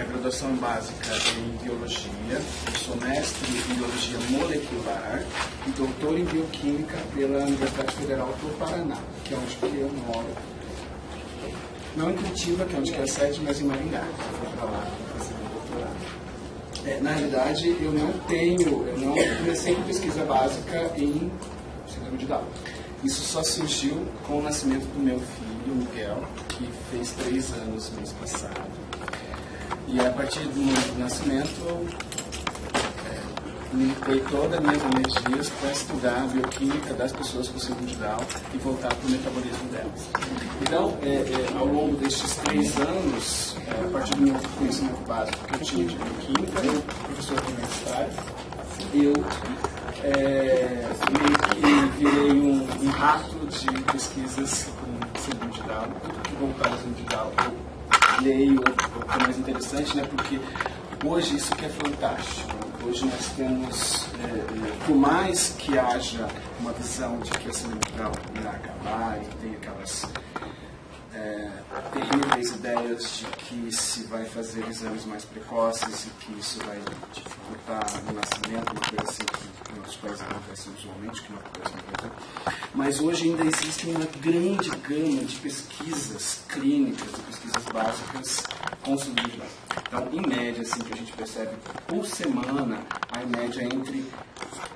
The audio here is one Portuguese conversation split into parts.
graduação básica em Biologia, eu sou mestre em Biologia Molecular e doutor em Bioquímica pela Universidade Federal do Paraná, que é onde eu moro. Não em Curitiba, que é onde é a sede, mas em Maringá. Eu fui para lá fazer meu doutorado. Na realidade, eu não comecei com pesquisa básica em síndrome de Down. Isso só surgiu com o nascimento do meu filho, Miguel, que fez 3 anos no mês passado. E a partir do nascimento, eu limitei todas as minhas energias para estudar a bioquímica das pessoas com síndrome de Down e voltar para o metabolismo delas. Então, ao longo destes 3 anos, a partir do meu conhecimento básico que eu tinha de bioquímica, eu, professor universitário, eu meio que virei um rato de pesquisas com síndrome de Down, tudo que voltar a síndrome de Down eu leio, o que é mais interessante, né, porque hoje isso que é fantástico. Hoje nós temos, por mais que haja uma visão de que a síndrome de Down irá acabar e tem aquelas terríveis ideias de que se vai fazer exames mais precoces e que isso vai dificultar o nascimento, uma coisa assim que em outros países acontece usualmente, que não acontece no Brasil. Mas hoje ainda existe uma grande gama de pesquisas clínicas, de pesquisas básicas com síndrome de Down. Então, em média, assim, que a gente percebe por semana, a média entre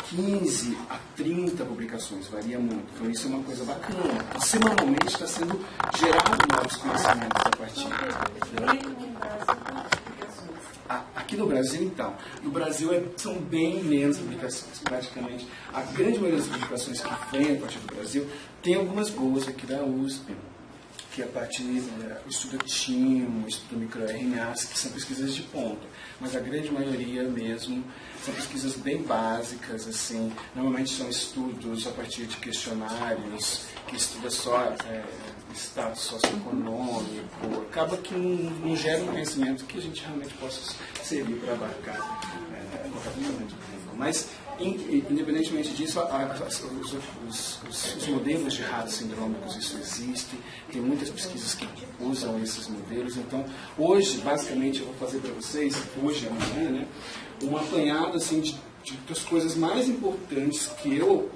15 a 30 publicações, varia muito. Então, isso é uma coisa bacana. Então, semanalmente está sendo gerado novos conhecimentos a partir. Aqui no Brasil, então, no Brasil são bem menos publicações, praticamente. A grande maioria das publicações que vem a partir do Brasil, tem algumas boas aqui da USP, que é a partir do estudo TIMO, estudo microRNAs, que são pesquisas de ponta. Mas a grande maioria mesmo são pesquisas bem básicas, assim. Normalmente são estudos a partir de questionários, que estuda só status socioeconômico. Acaba que não gera um conhecimento que a gente realmente possa servir para abarcar qualquer pensamento clínico. Mas, independentemente disso, os modelos de ratos sindrômicos, isso existe, tem muitas pesquisas que usam esses modelos. Então, hoje, basicamente, eu vou fazer para vocês, hoje e amanhã, né, um apanhado assim, das coisas mais importantes que eu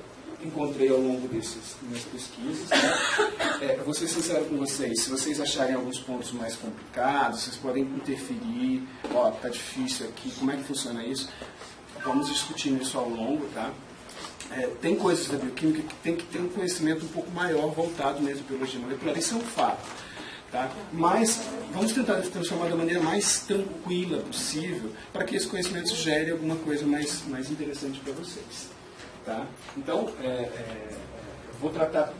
encontrei ao longo dessas minhas pesquisas. Né? Vou ser sincero com vocês, se vocês acharem alguns pontos mais complicados, vocês podem interferir, tá difícil aqui, como é que funciona isso? Vamos discutindo isso ao longo, tá? Tem coisas da bioquímica que tem que ter um conhecimento um pouco maior voltado mesmo à biologia molecular, isso é um fato. Tá? Mas vamos tentar transformar da maneira mais tranquila possível para que esse conhecimento gere alguma coisa mais interessante para vocês. Tá? Então, vou tratar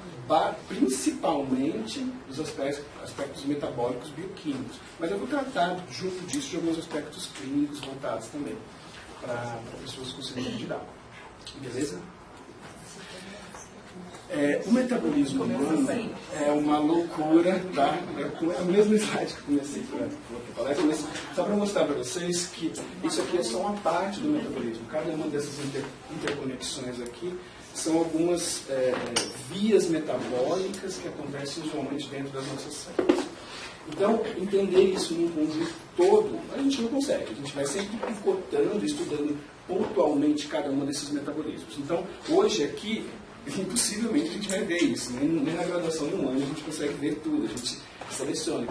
principalmente dos aspectos metabólicos bioquímicos, mas eu vou tratar junto disso de alguns aspectos clínicos voltados também para pessoas com síndrome de Down. Beleza? O metabolismo humano é uma loucura, tá? É o mesmo slide que eu comecei a palestra, mas só para mostrar para vocês que isso aqui é só uma parte do metabolismo. Cada uma dessas interconexões aqui são algumas vias metabólicas que acontecem usualmente dentro das nossas células. Então, entender isso num conjunto todo, a gente não consegue. A gente vai sempre picotando, estudando pontualmente cada um desses metabolismos. Então, hoje aqui, impossivelmente a gente vai ver isso. Nem na graduação de um ano a gente consegue ver tudo. A gente seleciona,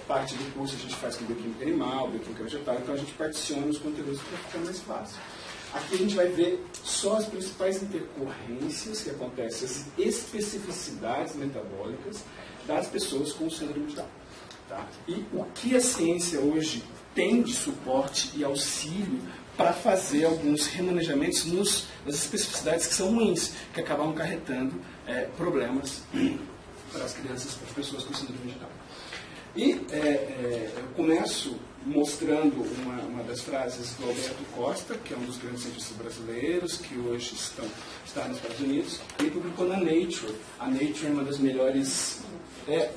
parte do curso a gente faz com bioquímica animal, bioquímica vegetal, então a gente particiona os conteúdos para ficar mais fácil. Aqui a gente vai ver só as principais intercorrências que acontecem, as especificidades metabólicas das pessoas com síndrome de Down. Tá? E o que a ciência hoje tem de suporte e auxílio para fazer alguns remanejamentos nas especificidades que são ruins, que acabam acarretando problemas para as crianças, para as pessoas com síndrome de Down. E eu começo mostrando uma das frases do Alberto Costa, que é um dos grandes cientistas brasileiros, que hoje está nos Estados Unidos. Ele publicou na Nature. A Nature é uma das melhores...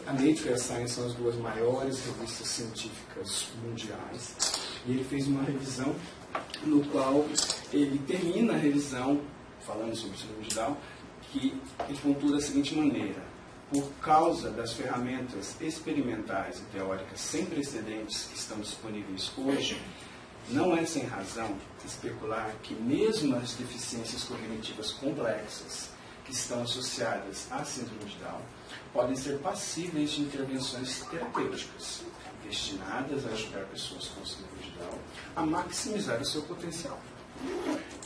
a Nature e a Science são as duas maiores revistas científicas mundiais. E ele fez uma revisão no qual ele termina a revisão, falando sobre síndrome de Down, que ele pontua da seguinte maneira: por causa das ferramentas experimentais e teóricas sem precedentes que estão disponíveis hoje, não é sem razão especular que mesmo as deficiências cognitivas complexas que estão associadas à síndrome de Down podem ser passíveis de intervenções terapêuticas destinadas a ajudar pessoas com síndrome de Down a maximizar o seu potencial.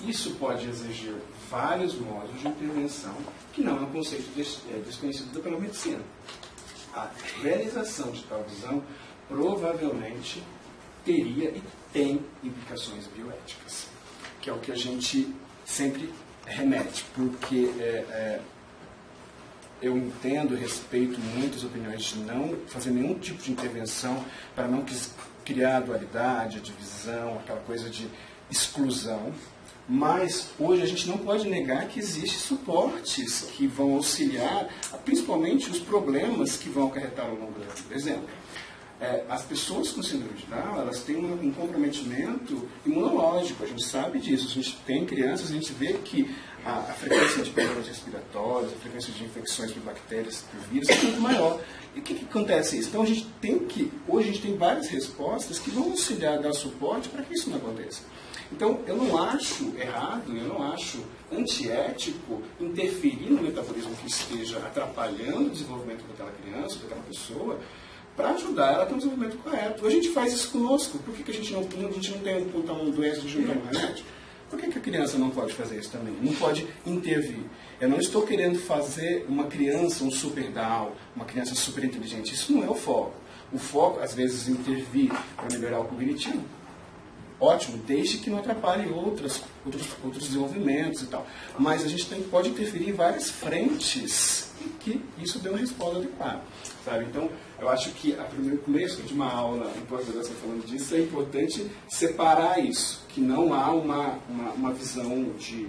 Isso pode exigir vários modos de intervenção, que não é um conceito desconhecido pela medicina. A realização de tal visão provavelmente teria e tem implicações bioéticas, que é o que a gente sempre remete, porque eu entendo, respeito muitas opiniões de não fazer nenhum tipo de intervenção para não criar dualidade, divisão, aquela coisa de exclusão, mas hoje a gente não pode negar que existem suportes que vão auxiliar, principalmente os problemas que vão acarretar ao longo da vida. Por exemplo, as pessoas com síndrome de Down, elas têm um comprometimento imunológico, a gente sabe disso. A gente tem crianças, a gente vê que a frequência de problemas respiratórios, a frequência de infecções por bactérias, por vírus, é muito maior. E o que acontece isso? Então hoje a gente tem várias respostas que vão auxiliar a dar suporte para que isso não aconteça. Então, eu não acho errado, eu não acho antiético interferir no metabolismo que esteja atrapalhando o desenvolvimento daquela criança, daquela pessoa, para ajudar ela a ter um desenvolvimento correto. Hoje a gente faz isso conosco. Por que a gente não tem uma doença de um remédio? Por que a criança não pode fazer isso também? Não pode intervir. Eu não estou querendo fazer uma criança um super Down, uma criança super inteligente. Isso não é o foco. O foco, às vezes, é intervir para melhorar o cognitivo. Ótimo, desde que não atrapalhe outros desenvolvimentos e tal. Mas a gente pode interferir em várias frentes e que isso dê uma resposta adequada. Sabe? Então, eu acho que no começo de uma aula em pós-graduação falando disso, é importante separar isso, que não há uma visão de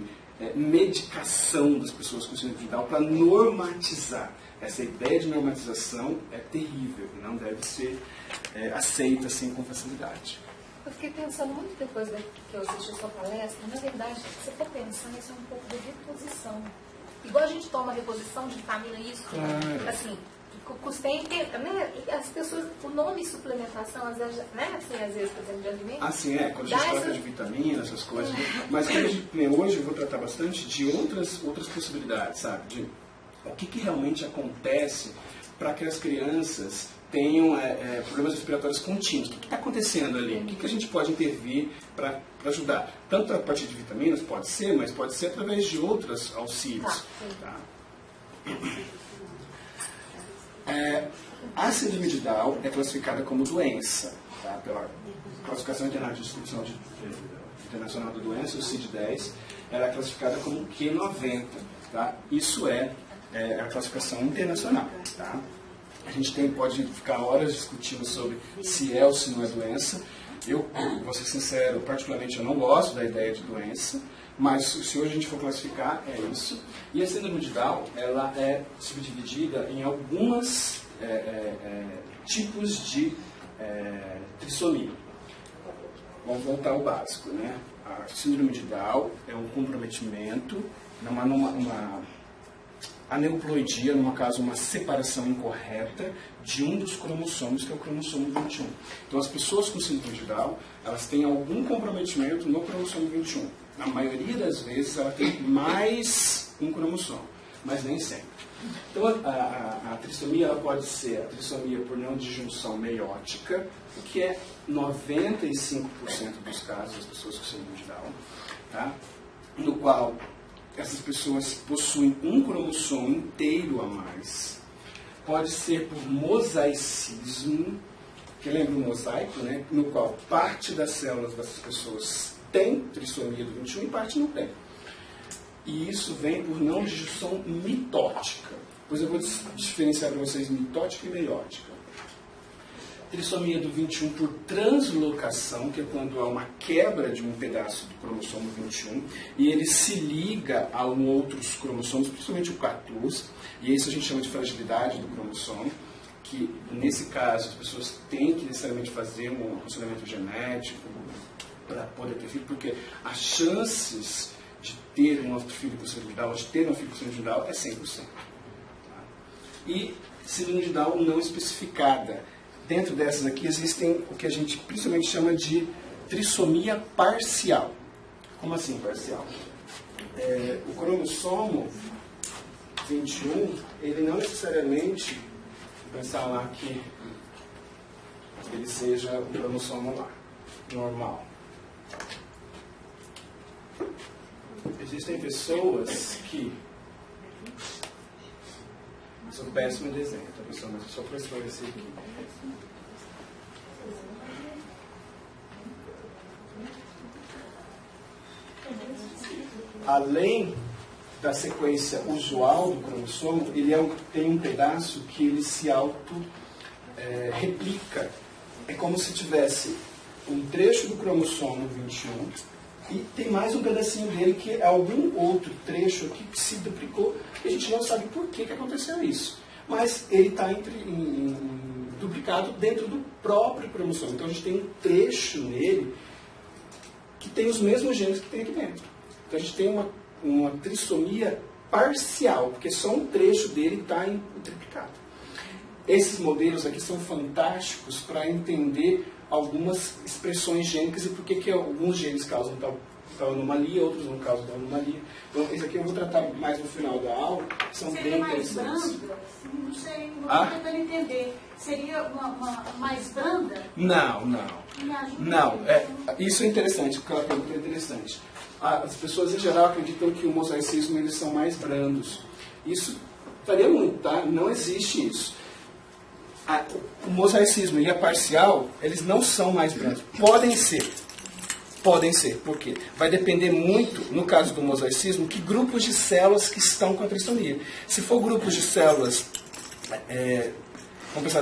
medicação das pessoas com síndrome de Down para normatizar. Essa ideia de normatização é terrível e não deve ser aceita assim com facilidade. Eu fiquei pensando muito depois que eu assisti a sua palestra, na verdade, se você for pensar, isso é um pouco de reposição. Igual a gente toma reposição de vitamina, isso, claro. Assim, custei inteiro, né? As pessoas, o nome suplementação, às vezes, né? Assim, às vezes, por exemplo, de alimentos. Assim, quando a gente trata de vitamina, essas coisas. Mas hoje eu vou tratar bastante de outras possibilidades, sabe? De o que realmente acontece para que as crianças tenham problemas respiratórios contínuos. O que está acontecendo ali? O que a gente pode intervir para ajudar? Tanto a partir de vitaminas, pode ser, mas pode ser através de outros auxílios. Tá? A síndrome de Down é classificada como doença, tá? Pela Classificação Internacional da Doença, o CID-10, ela é classificada como Q90. Tá? Isso é a classificação internacional. Tá? A gente pode ficar horas discutindo sobre se é ou se não é doença. Eu, vou ser sincero, particularmente eu não gosto da ideia de doença, mas se hoje a gente for classificar, é isso. E a síndrome de Down, ela é subdividida em alguns tipos de trissomia. Vamos voltar ao básico, né? A síndrome de Down é um comprometimento, uma aneuploidia, numa caso, uma separação incorreta de um dos cromossomos, que é o cromossomo 21. Então, as pessoas com síndrome de Down, elas têm algum comprometimento no cromossomo 21. Na maioria das vezes, ela tem mais um cromossomo, mas nem sempre. Então, a trissomia ela pode ser a trissomia por não disjunção meiótica, o que é 95% dos casos das pessoas com síndrome de Down, tá? No qual essas pessoas possuem um cromossomo inteiro a mais. Pode ser por mosaicismo, que lembra um mosaico, né? No qual parte das células dessas pessoas tem trissomia do 21 e parte não tem. E isso vem por não disjunção mitótica. Pois eu vou diferenciar para vocês mitótica e meiótica. Trissomia do 21 por translocação, que é quando há uma quebra de um pedaço do cromossomo 21 e ele se liga a outros cromossomos, principalmente o 14, e isso a gente chama de fragilidade do cromossomo, que nesse caso as pessoas têm que necessariamente fazer um aconselhamento genético para poder ter filho, porque as chances de ter um outro filho com síndrome de Down, de ter um filho com síndrome de Down é 100%. e síndrome de Down não especificada. Dentro dessas aqui existem o que a gente principalmente chama de trissomia parcial. Como assim parcial? O cromossomo 21, ele não necessariamente, vou pensar lá que ele seja um cromossomo lá, normal. Existem pessoas que... Sou péssimo em desenho, tá, pessoal? Mas só para esclarecer aqui. Além da sequência usual do cromossomo, ele tem um pedaço que ele se auto-replica. É como se tivesse um trecho do cromossomo 21 e tem mais um pedacinho dele que é algum outro trecho aqui que se duplicou e a gente não sabe por que aconteceu isso. Mas ele está duplicado dentro do próprio cromossomo. Então a gente tem um trecho nele que tem os mesmos genes que tem aqui dentro. Então a gente tem uma trissomia parcial, porque só um trecho dele está triplicado. Esses modelos aqui são fantásticos para entender algumas expressões gênicas e por que alguns genes causam tal anomalia, outros não causam tal anomalia. Então, esse aqui eu vou tratar mais no final da aula, são bem interessantes. Branda? Não sei, não estou tentando entender. Seria uma mais branda? Não. Isso é interessante, porque ela pergunta é interessante. As pessoas, em geral, acreditam que o mosaicismo eles são mais brandos. Isso varia muito, tá? Não existe isso. O mosaicismo e a parcial, eles não são mais brandos. Podem ser. Por quê? Vai depender muito, no caso do mosaicismo, que grupos de células que estão com a trissomia. Se for grupos de células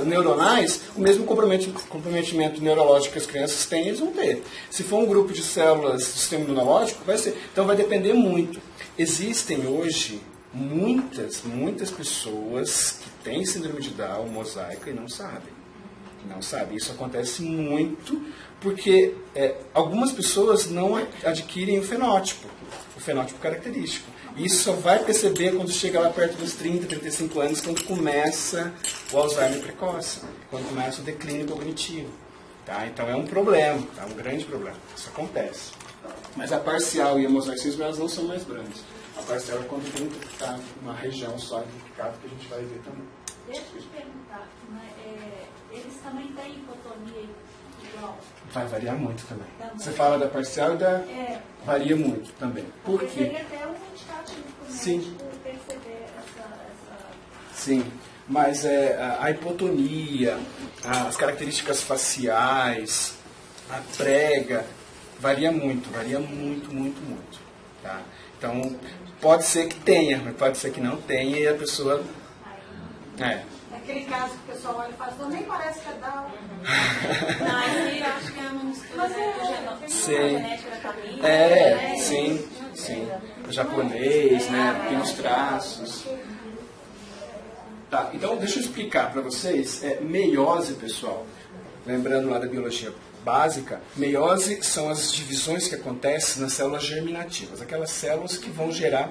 neuronais, o mesmo comprometimento neurológico que as crianças têm, eles vão ter. Se for um grupo de células do sistema imunológico, vai ser. Então vai depender muito. Existem hoje muitas pessoas que têm síndrome de Down, mosaica, e não sabem. Isso acontece muito porque algumas pessoas não adquirem o fenótipo característico. Isso só vai perceber quando chega lá perto dos 30, 35 anos, quando começa o Alzheimer precoce, quando começa o declínio cognitivo. Tá? Então é um problema, um grande problema. Isso acontece. Mas a parcial e o mosaicismo, elas não são mais brandas. A parcial é quando tem uma região só duplicada que a gente vai ver também. Deixa eu te perguntar, eles também têm hipotonia igual? Vai variar muito também. Você fala da parcial e da... Varia muito também. Por quê? Seria até um indicativo para o médico perceber essa... Sim, mas a hipotonia, as características faciais, a prega, varia muito. Tá? Então, pode ser que tenha, mas pode ser que não tenha e a pessoa... Aquele caso que o pessoal olha e fala, nem parece que é Down. Não, eu acho que é uma mistura genética da família. Sim. O japonês, né? Tem os traços. Tá, então deixa eu explicar para vocês. Meiose, pessoal. Lembrando lá da biologia básica, meiose são as divisões que acontecem nas células germinativas. Aquelas células que vão gerar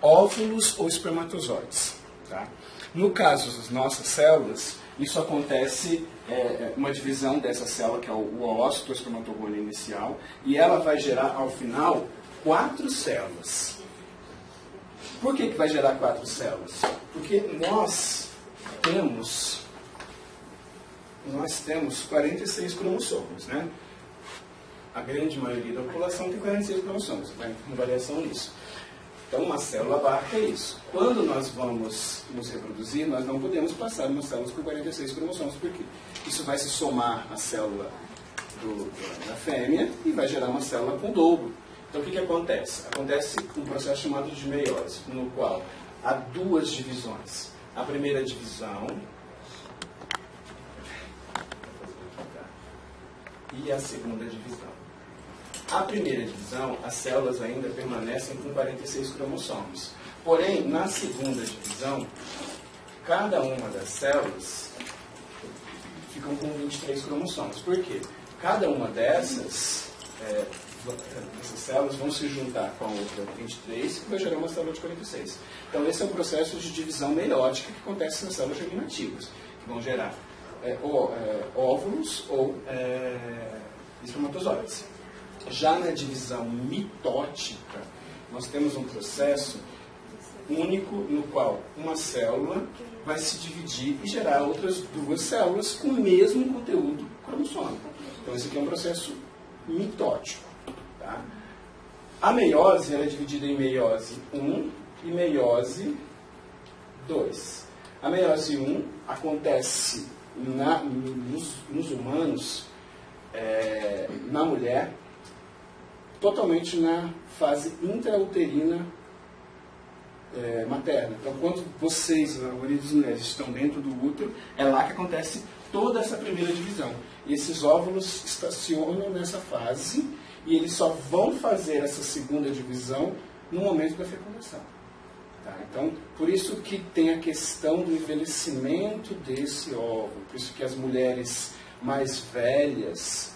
óvulos ou espermatozoides. Tá? No caso das nossas células, isso acontece, uma divisão dessa célula, que é o ócito, o espermatogônio inicial, e ela vai gerar, ao final, 4 células. Por que vai gerar 4 células? Porque nós temos 46 cromossomos, né? A grande maioria da população tem 46 cromossomos, vai com variação nisso. Então, uma célula abarca isso. Quando nós vamos nos reproduzir, nós não podemos passar uma célula com 46 cromossomos, porque isso vai se somar à célula da fêmea e vai gerar uma célula com dobro. Então, o que acontece? Acontece um processo chamado de meiose, no qual há 2 divisões. A primeira divisão e a segunda divisão. A primeira divisão, as células ainda permanecem com 46 cromossomos. Porém, na segunda divisão, cada uma das células ficam com 23 cromossomos. Por quê? Cada uma dessas essas células vão se juntar com a outra 23 e vai gerar uma célula de 46. Então esse é um processo de divisão meiótica que acontece nas células germinativas, que vão gerar óvulos ou espermatozoides. Já na divisão mitótica, nós temos um processo único no qual uma célula vai se dividir e gerar outras duas células com o mesmo conteúdo cromossômico. Então esse aqui é um processo mitótico. Tá? A meiose ela é dividida em meiose 1 e meiose 2. A meiose 1 acontece nos humanos, na mulher, totalmente na fase intrauterina materna. Então, quando vocês, a maioria das mulheres, estão dentro do útero, é lá que acontece toda essa primeira divisão. E esses óvulos estacionam nessa fase e eles só vão fazer essa segunda divisão no momento da fecundação. Tá? Então, por isso que tem a questão do envelhecimento desse óvulo, por isso que as mulheres mais velhas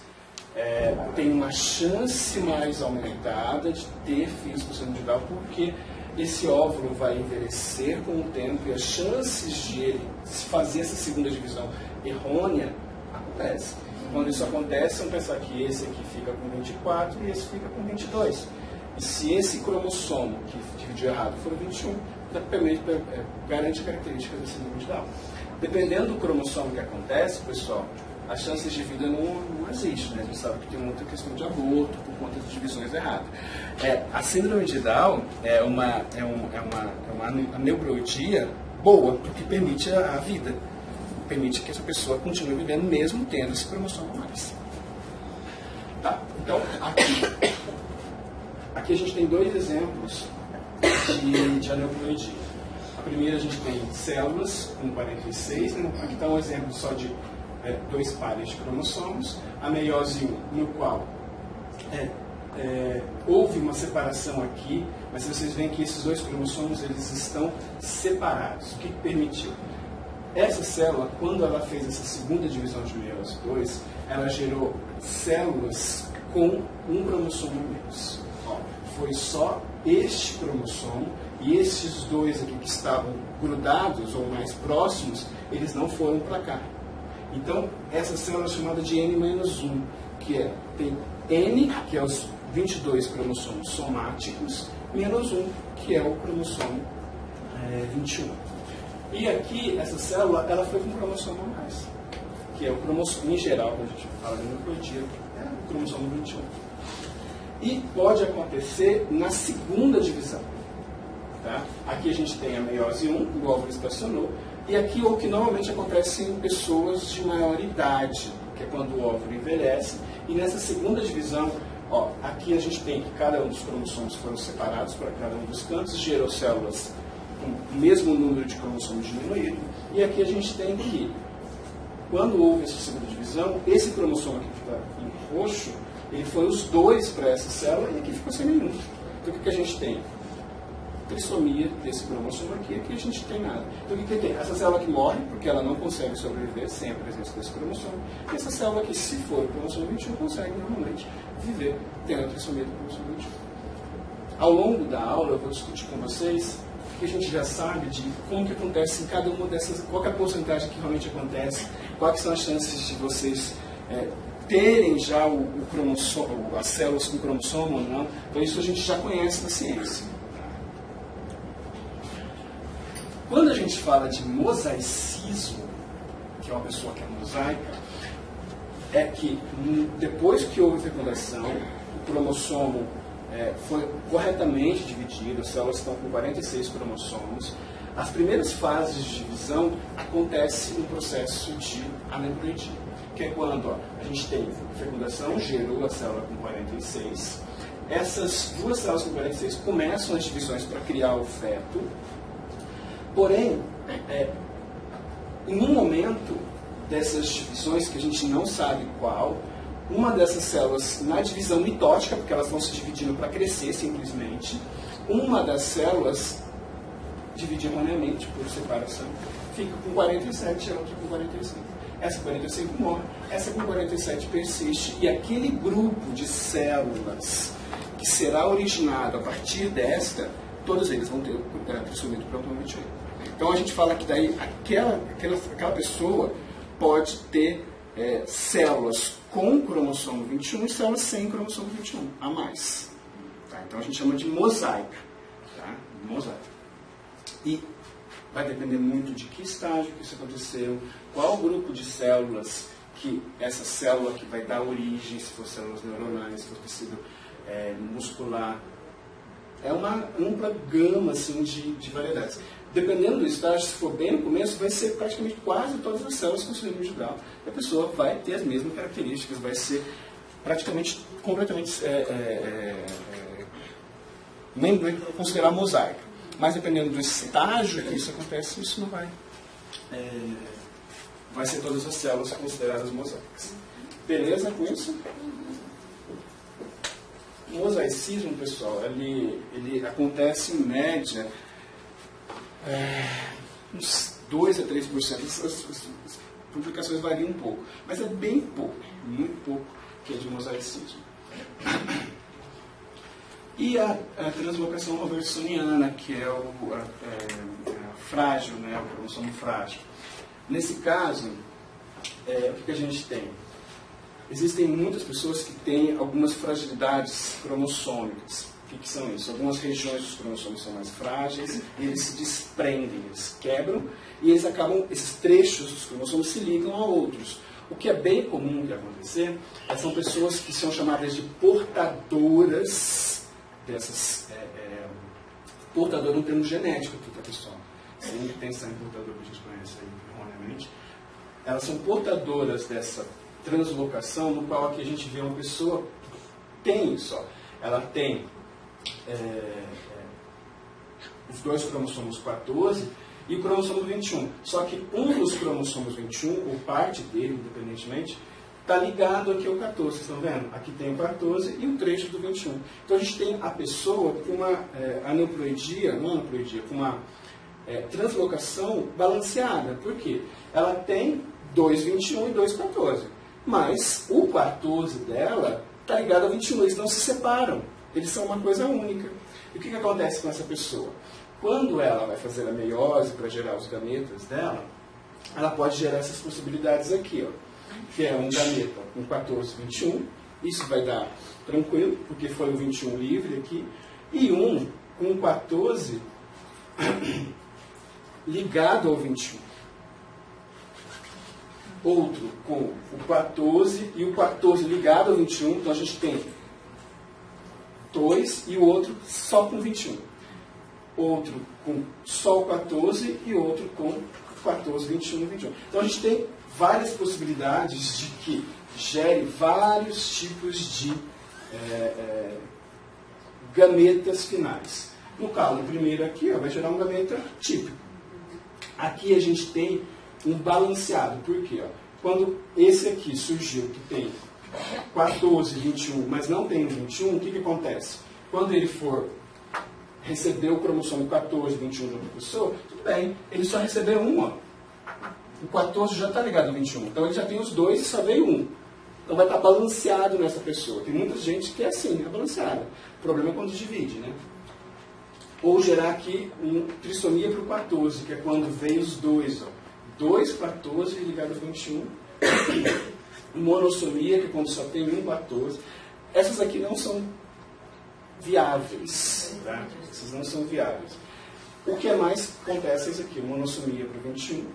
têm uma chance mais aumentada de ter filhos por cento individual, porque esse óvulo vai envelhecer com o tempo e as chances de ele fazer essa segunda divisão errônea acontecem. Quando isso acontece, vamos pensar que esse aqui fica com 24 e esse fica com 22. E se esse cromossomo que dividiu errado for 21, garante características desse síndrome de Down. Dependendo do cromossomo que acontece, pessoal, as chances de vida não existem. Né? A gente sabe que tem muita questão de aborto por conta de divisões erradas. A síndrome de Down é uma neurologia boa, porque permite a vida. Permite que essa pessoa continue vivendo mesmo tendo esse cromossomo a mais. Tá? Então, aqui a gente tem dois exemplos de aneuploidia. A primeira a gente tem células com 46, né? Aqui está um exemplo só de dois pares de cromossomos. A meiose 1, no qual houve uma separação aqui, mas vocês veem que esses dois cromossomos eles estão separados. O que permitiu? Essa célula, quando ela fez essa segunda divisão de meiose 2, ela gerou células com um cromossomo a menos. Foi só este cromossomo e esses dois aqui que estavam grudados ou mais próximos, eles não foram para cá. Então, essa célula é chamada de N-1, que tem N, que é os 22 cromossomos somáticos, menos 1, que é o cromossomo 21. E aqui, essa célula, ela foi com um cromossomo a mais, que é o cromossomo, em geral, quando a gente fala de aneuploidia, é o cromossomo 21. E pode acontecer na segunda divisão. Tá? Aqui a gente tem a meiose 1, o óvulo estacionou, e aqui o que normalmente acontece em pessoas de maior idade, que é quando o óvulo envelhece, e nessa segunda divisão, aqui a gente tem que cada um dos cromossomos foram separados para cada um dos cantos, gerou células com o mesmo número de cromossomos diminuído, e aqui a gente tem que, quando houve essa segunda divisão, esse cromossomo aqui que está em roxo, ele foi os dois para essa célula e aqui ficou sem nenhum. Então o que a gente tem? Trissomia desse cromossomo aqui a gente tem nada. Então o que tem? Essa célula que morre, porque ela não consegue sobreviver sem a presença desse cromossomo, e essa célula que, se for o cromossomo 21, consegue normalmente viver tendo a trissomia do cromossomo 21. Ao longo da aula eu vou discutir com vocês que a gente já sabe de como que acontece em cada uma dessas, qual é a porcentagem que realmente acontece, quais são as chances de vocês terem já o cromossomo, as células com cromossomo ou não. Então isso a gente já conhece na ciência. Quando a gente fala de mosaicismo, que é uma pessoa que é mosaica, é que depois que houve fecundação, o cromossomo foi corretamente dividido, as células estão com 46 cromossomos. As primeiras fases de divisão acontece um processo de aneuploidia, que é quando a gente tem fecundação, gerou a célula com 46. Essas duas células com 46 começam as divisões para criar o feto. Porém, em um momento dessas divisões, que a gente não sabe qual, uma dessas células, na divisão mitótica, porque elas vão se dividindo para crescer simplesmente, uma das células divide erroneamente por separação, fica com 47 e a outra com 45. essa 45 morre, essa com 47 persiste, e aquele grupo de células que será originado a partir desta, todos eles vão ter o trissomia do cromossomo 28. Então a gente fala que daí aquela pessoa pode ter células com cromossomo 21 e células sem cromossomo 21 a mais. Tá? Então a gente chama de mosaico. Tá? Mosaico. E vai depender muito de que estágio que isso aconteceu, qual grupo de células que essa célula que vai dar origem, se for células neuronais, se for tecido muscular. É uma ampla gama assim, de variedades. Dependendo do estágio, se for bem no começo, vai ser praticamente quase todas as células com síndrome de Down. E a pessoa vai ter as mesmas características, vai ser praticamente, completamente, nem considerar mosaico. Mas dependendo do estágio que isso acontece, isso não vai. Vai ser todas as células consideradas mosaicas. Beleza com isso? O mosaicismo, pessoal, ele acontece em média uns 2 a 3%. As publicações variam um pouco, mas é bem pouco, muito pouco, que é de mosaicismo. E a translocação robertsoniana, que é frágil, né, o cromossomo frágil. Nesse caso, o que a gente tem? Existem muitas pessoas que têm algumas fragilidades cromossômicas. O que são isso? Algumas regiões dos cromossomos são mais frágeis e eles se desprendem, eles quebram e eles acabam, esses trechos dos cromossomos se ligam a outros. O que é bem comum de acontecer são pessoas que são chamadas de portadoras dessas... portador no termo genético aqui, tá, pessoal? Sempre tem sangue portador que a gente conhece aí erroneamente. Elas são portadoras dessa translocação, no qual aqui a gente vê uma pessoa tem isso, ó. Ela tem os dois cromossomos 14 e o cromossomo 21. Só que um dos cromossomos 21, ou parte dele, independentemente, está ligado aqui ao 14. Vocês estão vendo? Aqui tem o 14 e um trecho do 21. Então a gente tem a pessoa com uma aneuploidia, com uma translocação balanceada. Por quê? Ela tem 2,21 e 2,14. Mas o 14 dela está ligado ao 21. Eles não se separam. Eles são uma coisa única. E o que acontece com essa pessoa? Quando ela vai fazer a meiose para gerar os gametas dela, ela pode gerar essas possibilidades aqui, ó, que é um gameta com 14, 21. Isso vai dar tranquilo, porque foi o 21 livre aqui. E um com 14 ligado ao 21. Outro com o 14 e o 14 ligado ao 21. Então a gente tem 2 e o outro só com 21. Outro com só o 14 e outro com 14, 21 e 21. Então a gente tem várias possibilidades de que gere vários tipos de gametas finais. No caso, o primeiro aqui vai gerar um gameta típico. Aqui a gente tem um balanceado. Por quê? Quando esse aqui surgiu, que tem 14, 21, mas não tem 21, o que acontece? Quando ele for receber o cromossomo 14, 21 de outra pessoa, tudo bem, ele só recebeu uma. O 14 já está ligado ao 21, então ele já tem os dois e só veio um. Então vai estar balanceado nessa pessoa. Tem muita gente que é assim, é balanceada. O problema é quando divide, né? Ou gerar aqui uma trissomia para o 14, que é quando veio os dois, ó. 2, 14 ligado ao 21. Monossomia, que é quando só tem um 14. Essas aqui não são viáveis. Tá? Essas não são viáveis. O que mais acontece é isso aqui, monossomia para o 21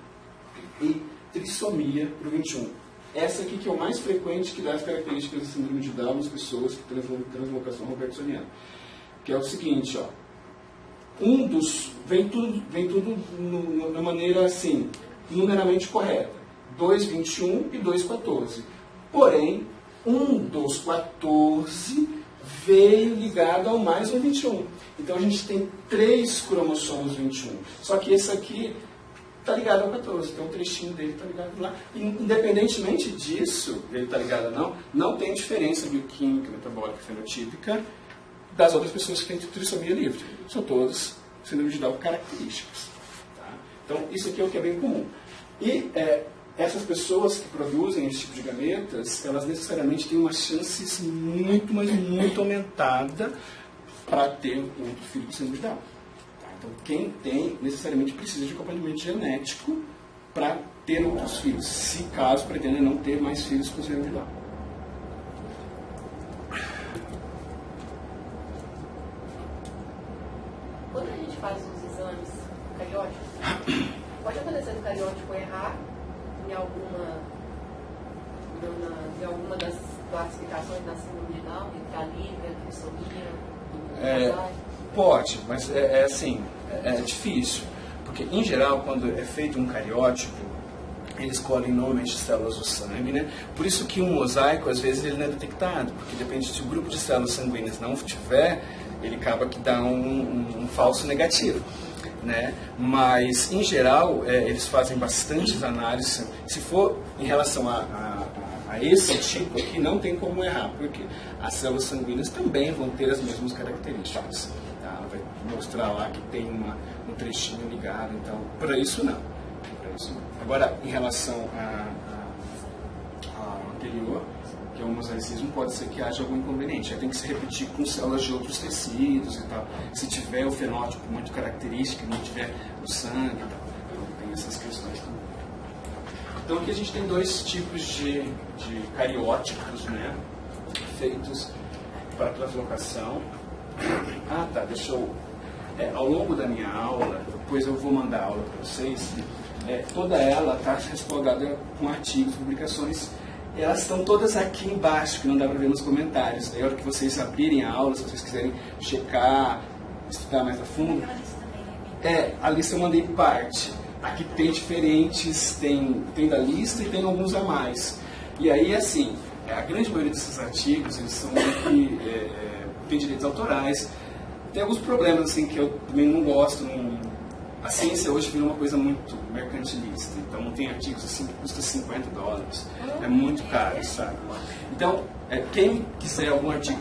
e trissomia para o 21. Essa aqui que é o mais frequente, que dá as características da síndrome de Down nas pessoas que têm translocação robertsoniana. Que é o seguinte, ó. Vem tudo na maneira assim, numeramente correta. 2,21 e 2,14. Porém, um dos 14 veio ligado ao mais um 21. Então a gente tem 3 cromossomos 21. Só que esse aqui está ligado ao 14. Então o trechinho dele está ligado lá. Independentemente disso, ele está ligado ou não, não tem diferença bioquímica, metabólica, fenotípica das outras pessoas que têm trissomia livre. São todas síndrome de Down características. Tá? Então, isso aqui é o que é bem comum. E essas pessoas que produzem esse tipo de gametas, elas necessariamente têm uma chance muito, mas muito aumentada para ter outro filho sanguíneo. Então, quem tem, necessariamente precisa de acompanhamento genético para ter outros filhos, se caso pretenda não ter mais filhos com síndrome de Down. Quando a gente faz os exames cariótipos, pode acontecer do cariótipo errar em alguma das classificações da síndrome de Down, entre a livre, a trissomia, pode, mas assim, é difícil. Porque, em geral, quando é feito um cariótipo, eles colhem normalmente células do sangue, né? Por isso que um mosaico, às vezes, ele não é detectado, porque depende se o grupo de células sanguíneas não tiver, ele acaba que dá um falso negativo, né? Mas, em geral, eles fazem bastantes análises. Se for em relação a esse tipo aqui, não tem como errar, porque as células sanguíneas também vão ter as mesmas características. Tá? Vai mostrar lá que tem um trechinho ligado, então, para isso não. Agora, em relação ao anterior, que é o mosaicismo, pode ser que haja algum inconveniente. Já tem que se repetir com células de outros tecidos e tal. Se tiver o fenótipo muito característico, não tiver o sangue e tal. Então, tem essas questões também. Então, aqui a gente tem dois tipos de cariótipos, né, feitos para translocação. Ah, tá, deixa eu... ao longo da minha aula, depois eu vou mandar a aula para vocês, toda ela está respaldada com artigos, publicações. Elas estão todas aqui embaixo, que não dá para ver nos comentários. Daí, a hora que vocês abrirem a aula, se vocês quiserem checar, estudar mais a fundo, a lista eu mandei parte. Aqui tem diferentes, tem da lista e tem alguns a mais. E aí, assim, a grande maioria desses artigos, eles são que tem direitos autorais. Tem alguns problemas, assim, que eu também não gosto. A ciência hoje virou uma coisa muito mercantilista. Então, tem artigos assim que custam $50. É muito caro, sabe? Então, quem quiser algum artigo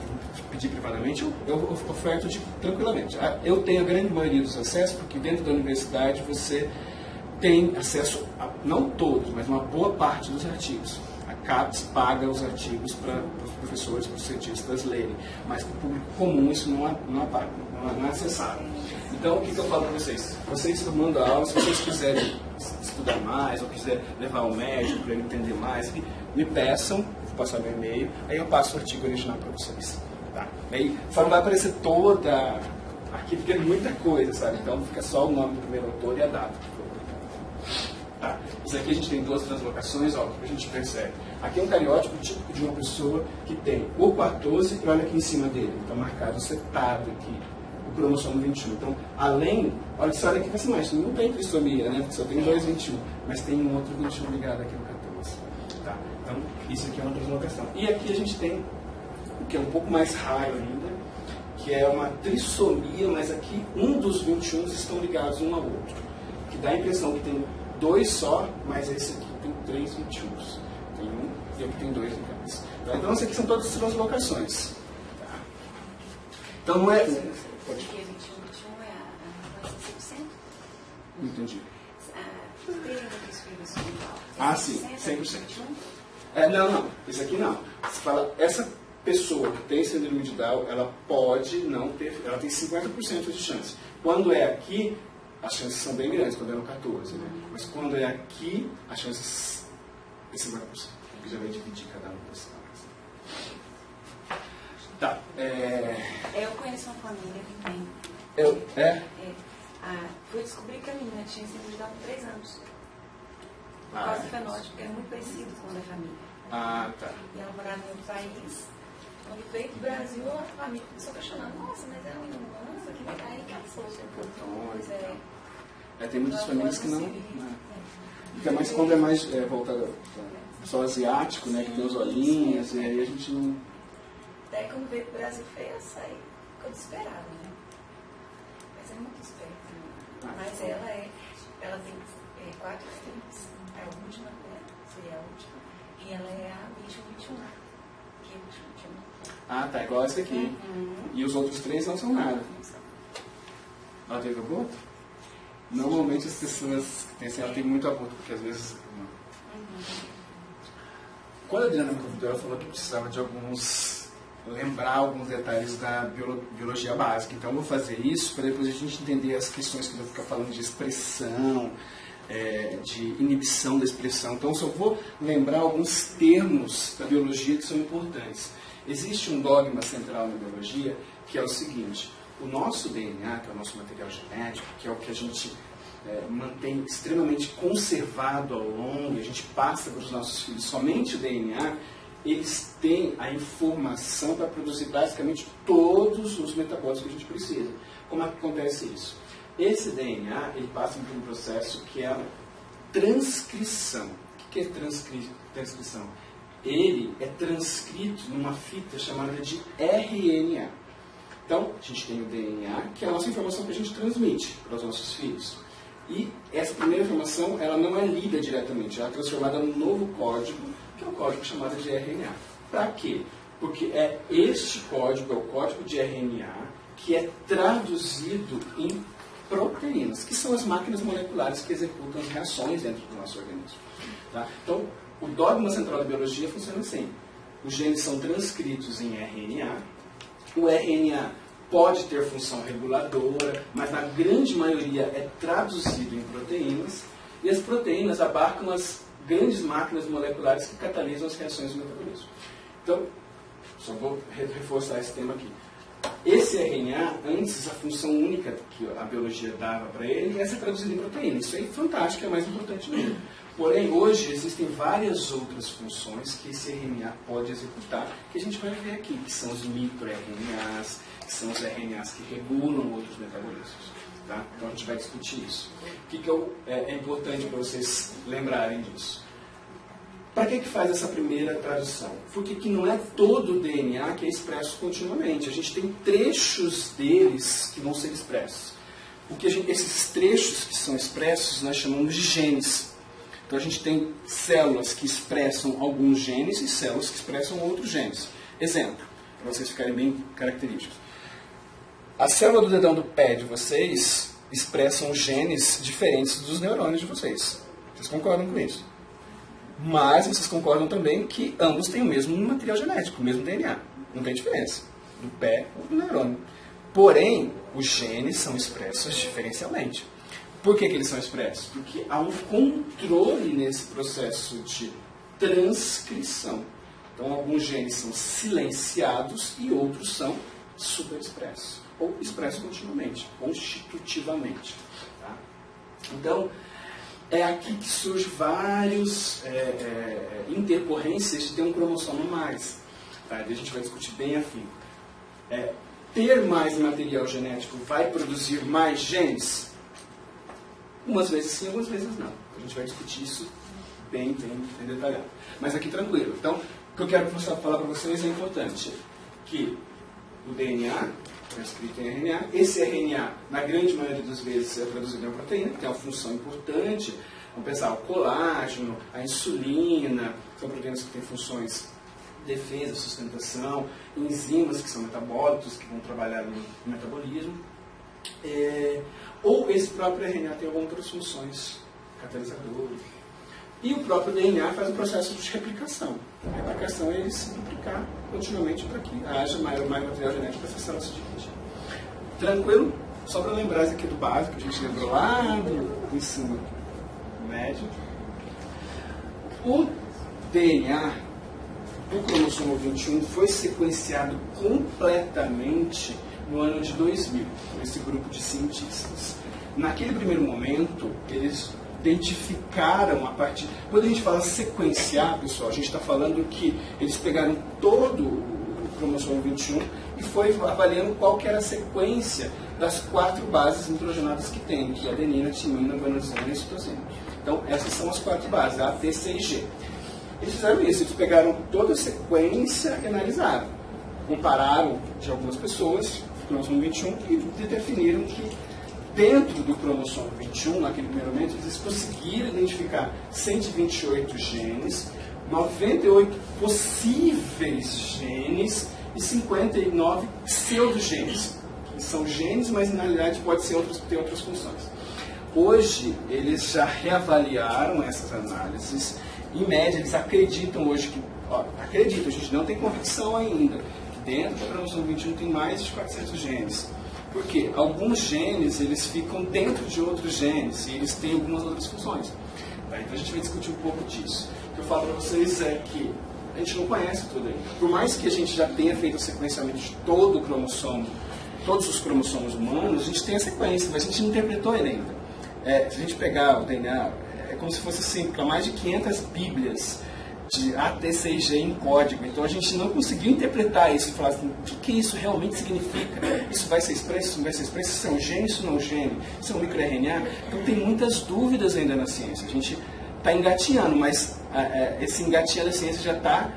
pedir privadamente, eu oferto tranquilamente. Eu tenho a grande maioria dos acessos, porque dentro da universidade você tem acesso a, não todos, mas uma boa parte dos artigos. A CAPES paga os artigos para os professores, para os cientistas lerem, mas para o público comum isso não é acessável. Então, o que eu falo para vocês? Vocês tomando a aula, se vocês quiserem estudar mais, ou quiserem levar ao médico para ele entender mais, me peçam, vou passar meu e-mail, aí eu passo o artigo original para vocês. Tá? Aí, só não vai aparecer toda, aqui fica muita coisa, sabe? Então, fica só o nome do primeiro autor e a data. Tá. Isso aqui a gente tem duas translocações, ó, que a gente percebe. Aqui é um cariótipo típico de uma pessoa que tem o 14 e olha aqui em cima dele, está marcado setado aqui, o cromossomo 21. Então, além, olha aqui para cima, não tem trissomia, né? Porque só tem 2 21, mas tem um outro 21 ligado aqui no 14. Tá. Então, isso aqui é uma translocação. E aqui a gente tem o que é um pouco mais raro ainda, que é uma trissomia, mas aqui um dos 21 estão ligados um ao outro, que dá a impressão que tem 2 só, mas esse aqui tem 3 21s. Tem um e aqui tem 2 ligados. Tá? Então, essas aqui são todas translocações. Tá? Então, não é... Porque 21 é a 100%? Não entendi. Tem outros filhos igual. Ah, sim, 100%. Não. Isso aqui não. Você fala, essa pessoa que tem síndrome de Down, ela pode não ter... Ela tem 50% de chance. Quando é aqui... As chances são bem grandes, quando é no 14, né? Mas quando é aqui, as chances é 50%, porque já vai dividir cada uma das caras. Tá. Eu conheço uma família que tem. Fui descobrir que a menina tinha síndrome de Down com 3 anos. Por causa do fenótipo, que era muito parecido com o da família. Ah, tá. E ela morava em outro país. Quando veio para o Brasil, a família começou a questionar: nossa, mas é uma irmã que vai aí, casou, tem muitas famílias que não. Ainda mais quando é mais voltado só asiático, né? Que tem os olhinhos, e aí a gente não. Até quando veio para o Brasil feia, saiu, ficou desesperada, né? Mas é muito esperta. Né? Mas ela tem 4 filhos. É a última, né? Seria a última. E ela é a 21. Que é a 21. Ah, tá, igual essa aqui. E os outros 3 não são nada. Ela teve aborto? Normalmente as pessoas que têm assim, ela tem muito aborto, porque às vezes Quando a Adriana me convidou, ela falou que precisava de lembrar alguns detalhes da biologia básica. Então eu vou fazer isso para depois a gente entender as questões que eu vou ficar falando de expressão, de inibição da expressão. Então eu só vou lembrar alguns termos da biologia que são importantes. Existe um dogma central na biologia que é o seguinte: o nosso DNA, que é o nosso material genético, que é o que a gente mantém extremamente conservado ao longo, e a gente passa para os nossos filhos somente o DNA, eles têm a informação para produzir basicamente todos os metabólicos que a gente precisa. Como é que acontece isso? Esse DNA ele passa por um processo que é a transcrição. O que é transcrição? Ele é transcrito numa fita chamada de RNA. Então, a gente tem o DNA, que é a nossa informação que a gente transmite para os nossos filhos. E essa primeira informação, ela não é lida diretamente, ela é transformada num novo código, que é o código chamado de RNA. Para quê? Porque é este código, é o código de RNA, que é traduzido em proteínas, que são as máquinas moleculares que executam as reações dentro do nosso organismo. Tá? Então, o dogma central da biologia funciona assim. Os genes são transcritos em RNA. O RNA pode ter função reguladora, mas na grande maioria é traduzido em proteínas. E as proteínas abarcam as grandes máquinas moleculares que catalisam as reações do metabolismo. Então, só vou reforçar esse tema aqui. Esse RNA, antes, a função única que a biologia dava para ele é ser traduzido em proteína. Isso aí é fantástico, é mais importante mesmo. Porém, hoje existem várias outras funções que esse RNA pode executar, que a gente vai ver aqui, que são os microRNAs, que são os RNAs que regulam outros metabolismos. Tá? Então a gente vai discutir isso. O que é importante para vocês lembrarem disso? Para que faz essa primeira tradução? Porque que não é todo o DNA que é expresso continuamente. A gente tem trechos deles que vão ser expressos. Esses trechos que são expressos nós chamamos de genes. Então a gente tem células que expressam alguns genes e células que expressam outros genes. Exemplo, para vocês ficarem bem característicos. A célula do dedão do pé de vocês expressam genes diferentes dos neurônios de vocês. Vocês concordam com isso? Mas vocês concordam também que ambos têm o mesmo material genético, o mesmo DNA. Não tem diferença do pé ou do neurônio. Porém, os genes são expressos diferencialmente. Por que eles são expressos? Porque há um controle nesse processo de transcrição. Então, alguns genes são silenciados e outros são superexpressos, ou expressos continuamente, constitutivamente. Tá? Então, é aqui que surgem várias intercorrências de ter um cromossomo a mais. Tá? A gente vai discutir bem afim. Ter mais material genético vai produzir mais genes? Umas vezes sim, algumas vezes não. A gente vai discutir isso bem detalhado. Mas aqui tranquilo. Então, o que eu quero falar para vocês é importante. Que o DNA, transcrito em RNA, esse RNA, na grande maioria das vezes, é traduzido em uma proteína, que tem uma função importante. Vamos pensar, o colágeno, a insulina, são proteínas que têm funções de defesa, sustentação, enzimas que são metabólitos, que vão trabalhar no metabolismo. Ou esse próprio RNA tem algumas outras funções, catalisadores. E o próprio DNA faz o processo de replicação. A replicação é ele se duplicar continuamente para que haja mais material genético para essa célula se dividir. Tranquilo? Só para lembrar isso aqui do básico, que a gente lembrou lá do ensino médio. O DNA do cromossomo 21 foi sequenciado completamente no ano de 2000, por esse grupo de cientistas. Naquele primeiro momento, eles identificaram a partir... Quando a gente fala sequenciar, pessoal, a gente está falando que eles pegaram todo o cromossomo 21 e foi avaliando qual que era a sequência das 4 bases nitrogenadas que tem, que é adenina, timina, guanosina e citosina. Então, essas são as 4 bases, A, T, C e G. Eles fizeram isso, eles pegaram toda a sequência e analisaram. Compararam de algumas pessoas o cromossomo 21 e definiram que dentro do cromossomo 21, naquele primeiro momento, eles conseguiram identificar 128 genes, 98 possíveis genes e 59 pseudogenes. São genes, mas na realidade pode ser ter outras funções. Hoje, eles já reavaliaram essas análises em média, eles acreditam hoje que, a gente não tem convicção ainda, que dentro da cromossomo 21 tem mais de 400 genes. Por quê? Alguns genes, eles ficam dentro de outros genes, e eles têm algumas outras funções. Tá? Então a gente vai discutir um pouco disso. O que eu falo para vocês é que a gente não conhece tudo ainda. Por mais que a gente já tenha feito o sequenciamento de todo o cromossomo, todos os cromossomos humanos, a gente tem a sequência, mas a gente não interpretou ele ainda. Se a gente pegar o DNA, é como se fosse assim, para mais de 500 bíblias de A, T, C e G em código. Então a gente não conseguiu interpretar isso e falar assim, o que isso realmente significa? Isso vai ser expresso, isso não vai ser expresso? Isso é um gene, isso não é um gene? Isso é um microRNA? Então tem muitas dúvidas ainda na ciência. A gente está engatinhando, mas esse engatinhar da ciência já está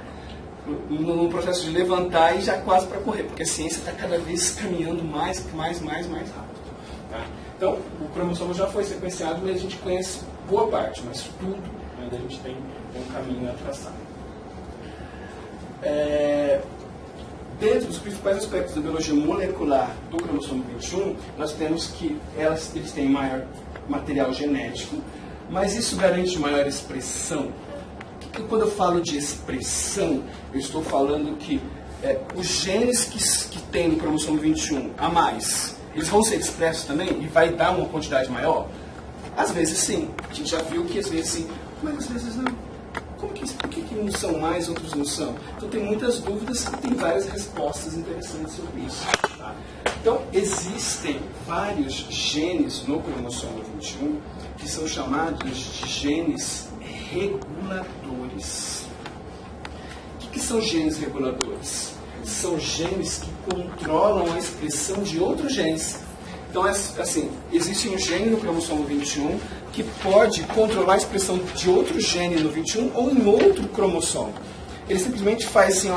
num processo de levantar e já quase para correr, porque a ciência está cada vez caminhando mais rápido. Tá? Então, o cromossomo já foi sequenciado, mas a gente conhece boa parte, mas tudo ainda a gente tem um caminho a traçar. Dentro dos principais aspectos da biologia molecular do cromossomo 21, nós temos que eles têm maior material genético, mas isso garante maior expressão. Quando eu falo de expressão, eu estou falando que os genes que tem no cromossomo 21 a mais, eles vão ser expressos também e vai dar uma quantidade maior? Às vezes sim. A gente já viu que às vezes sim, mas às vezes não. Por que uns são mais, outros não são? Então tem muitas dúvidas e tem várias respostas interessantes sobre isso. Tá? Então existem vários genes no cromossomo 21 que são chamados de genes reguladores. O que são genes reguladores? São genes que controlam a expressão de outros genes. Então, assim, existe um gene no cromossomo 21 que pode controlar a expressão de outro gene no 21 ou em outro cromossomo. Ele simplesmente faz assim,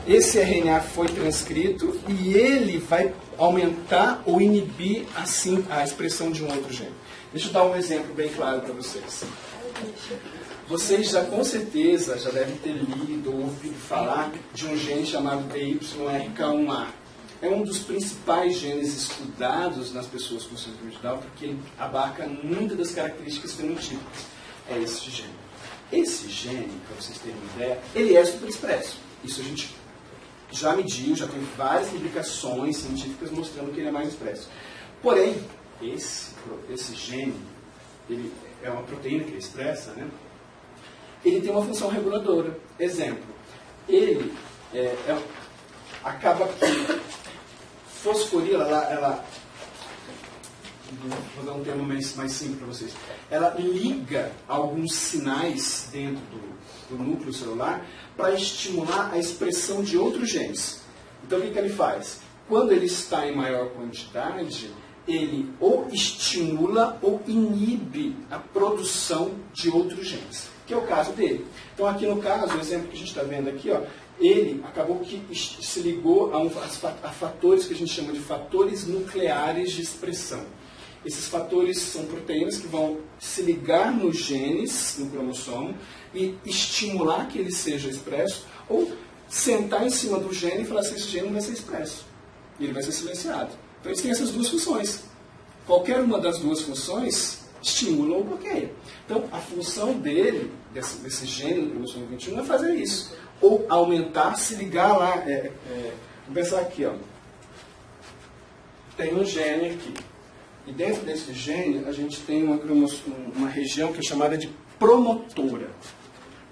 esse RNA foi transcrito e ele vai aumentar ou inibir assim a expressão de um outro gene. Deixa eu dar um exemplo bem claro para vocês. Vocês já com certeza já devem ter lido ou ouvido falar de um gene chamado PYRK1A. É um dos principais genes estudados nas pessoas com síndrome de Down, porque ele abarca muitas das características fenotípicas. É esse gene. Esse gene, para vocês terem uma ideia, ele é superexpresso. Isso a gente já mediu, já tem várias publicações científicas mostrando que ele é mais expresso. Porém, esse gene, ele é uma proteína que ele expressa, né? Ele tem uma função reguladora. Exemplo, ele acaba que fosforila, vou dar um termo mais simples para vocês, ela liga alguns sinais dentro do núcleo celular para estimular a expressão de outros genes. Então o que ele faz? Quando ele está em maior quantidade, ele ou estimula ou inibe a produção de outros genes, que é o caso dele. Então aqui no caso, o exemplo que a gente está vendo aqui, ele acabou que se ligou a fatores que a gente chama de fatores nucleares de expressão. Esses fatores são proteínas que vão se ligar nos genes, no cromossomo, e estimular que ele seja expresso, ou sentar em cima do gene e falar assim, esse gene não vai ser expresso. E ele vai ser silenciado. Então eles têm essas duas funções. Qualquer uma das duas funções estimula ou bloqueia. Então a função dele, desse gene do cromossomo 21, é fazer isso. Ou aumentar, se ligar lá. Vamos pensar aqui, tem um gene aqui. E dentro desse gene, a gente tem uma região que é chamada de promotora.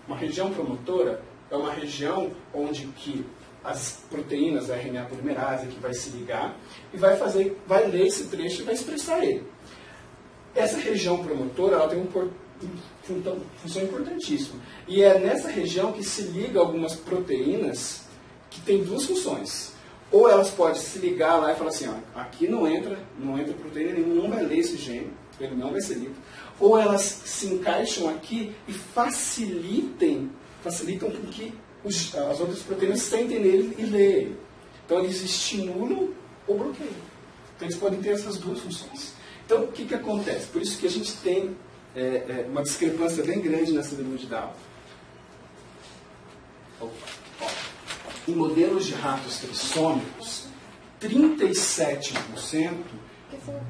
Uma região promotora é uma região onde que as proteínas, a RNA polimerase, que vai se ligar e vai ler esse trecho e vai expressar ele. Essa região promotora, ela tem uma função importantíssima. E é nessa região que se liga algumas proteínas que têm duas funções. Ou elas podem se ligar lá e falar assim, aqui não entra proteína nenhuma, não vai ler esse gene, ele não vai ser lido. Ou elas se encaixam aqui e facilitam com que as outras proteínas sentem nele e leem. Então eles estimulam ou bloqueiam. Então eles podem ter essas duas funções. Então o que acontece? Por isso que a gente tem uma discrepância bem grande na síndrome de Down. Em modelos de ratos trissômicos, 37%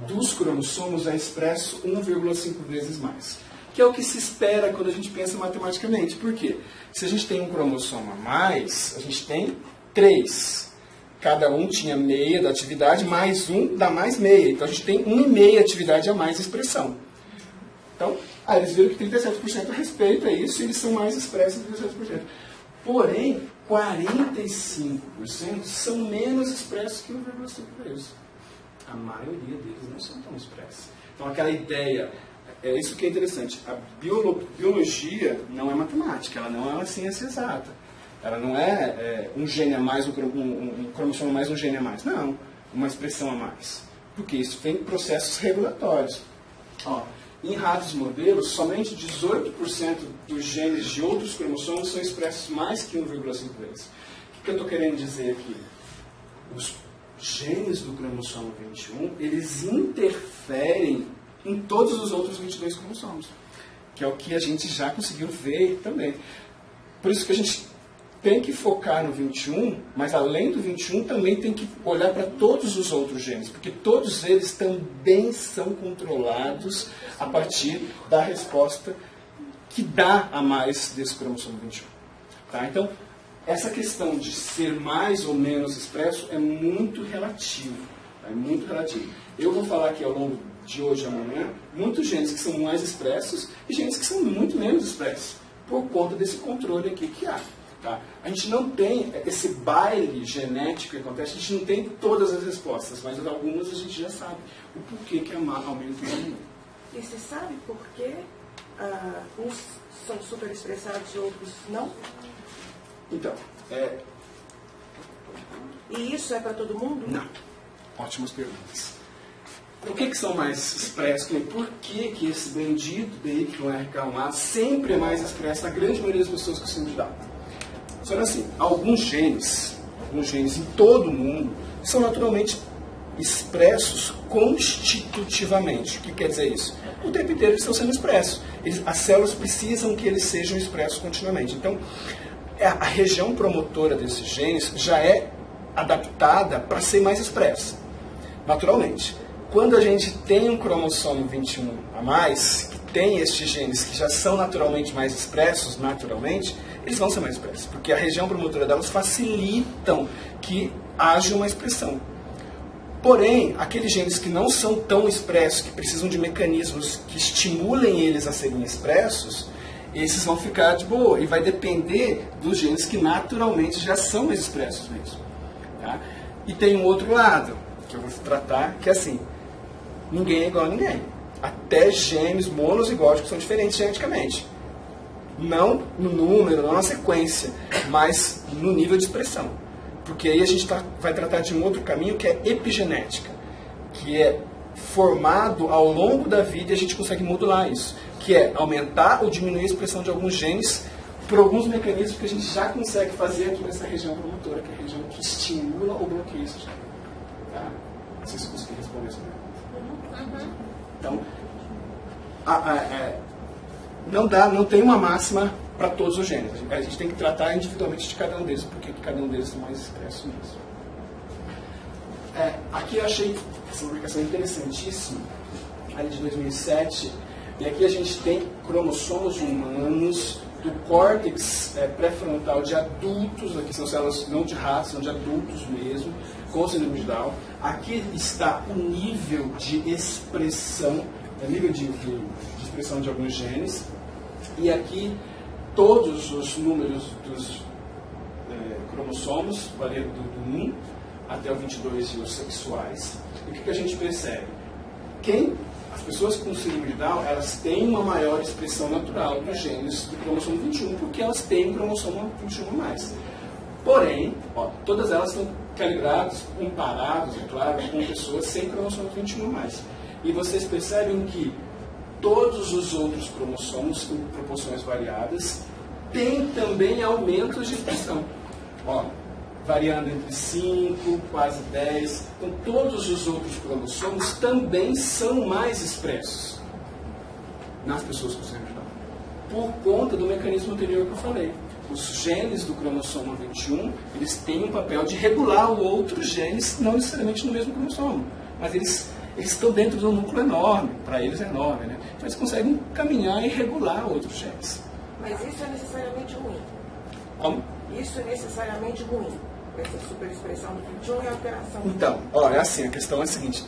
dos cromossomos é expresso 1,5 vezes mais. O que é o que se espera quando a gente pensa matematicamente. Por quê? Se a gente tem um cromossomo a mais, a gente tem 3. Cada um tinha meia da atividade, mais um dá mais meia. Então a gente tem 1,5 atividade a mais expressão. Então, eles viram que 37% respeita isso e eles são mais expressos que 37%. Porém, 45% são menos expressos que 1,5 vezes. A maioria deles não são tão expressos. Então, aquela ideia, é isso que é interessante. A biologia não é matemática, ela não é uma ciência exata. Ela não é um gene a mais, um cromossomo a mais, um gene a mais. Não, uma expressão a mais. Porque isso tem processos regulatórios. Ó, em ratos modelos, somente 18% dos genes de outros cromossomos são expressos mais que 1,5 vezes. O que eu estou querendo dizer aqui? Os genes do cromossomo 21, eles interferem em todos os outros 22 cromossomos. Que é o que a gente já conseguiu ver também. Por isso que a gente tem que focar no 21, mas além do 21 também tem que olhar para todos os outros genes, porque todos eles também são controlados a partir da resposta que dá a mais desse cromossomo 21. Tá? Então, essa questão de ser mais ou menos expresso é muito relativo. É muito relativo. Eu vou falar aqui ao longo de hoje e amanhã muitos genes que são mais expressos e genes que são muito menos expressos, por conta desse controle aqui que há. Tá? A gente não tem esse baile genético que acontece, a gente não tem todas as respostas, mas algumas a gente já sabe o porquê que aumenta o número. E você sabe por que uns são super expressados e outros não? Então, E isso é para todo mundo? Não. Ótimas perguntas. Por que são mais expressos? Por que esse bendito YRK1A sempre é mais expresso na grande maioria das pessoas com síndrome de Down? Só que assim, alguns genes em todo o mundo são naturalmente expressos constitutivamente. O que quer dizer isso? O tempo inteiro eles estão sendo expressos. As células precisam que eles sejam expressos continuamente. Então, a região promotora desses genes já é adaptada para ser mais expressa, naturalmente. Quando a gente tem um cromossomo 21 a mais, que tem estes genes que já são naturalmente mais expressos, eles vão ser mais expressos, porque a região promotora delas facilitam que haja uma expressão. Porém, aqueles genes que não são tão expressos, que precisam de mecanismos que estimulem eles a serem expressos, esses vão ficar de boa, e vai depender dos genes que naturalmente já são mais expressos mesmo. Tá? E tem um outro lado, que eu vou tratar, que é assim, ninguém é igual a ninguém. Até gêmeos monozigóticos são diferentes geneticamente. Não no número, não na sequência, mas no nível de expressão. Porque aí a gente vai tratar de um outro caminho que é epigenética, que é formado ao longo da vida e a gente consegue modular isso, que é aumentar ou diminuir a expressão de alguns genes por alguns mecanismos que a gente já consegue fazer aqui nessa região promotora, que é a região que estimula ou bloqueia esse gene. Tá? Não sei se eu consegui responder essa pergunta. Então, não tem uma máxima para todos os genes. A gente tem que tratar individualmente de cada um deles, porque cada um deles é mais expresso nisso. Aqui eu achei essa publicação interessantíssima, ali de 2007, e aqui a gente tem cromossomos humanos do córtex pré-frontal de adultos, aqui são células não de ratos, são de adultos mesmo, com síndrome de Down. Aqui está o nível de expressão, nível de expressão de alguns genes, e aqui todos os números dos cromossomos, variando do 1 até o 22 e os sexuais. E o que a gente percebe? As pessoas com síndrome de Down, elas têm uma maior expressão natural dos genes do cromossomo 21, porque elas têm o cromossomo 21 a mais. Porém, todas elas estão calibradas, comparadas, é claro, com pessoas sem cromossomo 21 a mais. E vocês percebem que todos os outros cromossomos, em proporções variadas, têm também aumentos de expressão. Variando entre 5, quase 10. Então, todos os outros cromossomos também são mais expressos nas pessoas com síndrome de Down, por conta do mecanismo anterior que eu falei. Os genes do cromossomo 21, eles têm um papel de regular outros genes, não necessariamente no mesmo cromossomo, mas eles eles estão dentro de um núcleo enorme, para eles é enorme, né? Então eles conseguem caminhar e regular outros genes. Mas isso é necessariamente ruim. Como? Isso é necessariamente ruim. Essa superexpressão do 21 é a alteração. Então, olha, é assim, a questão é a seguinte,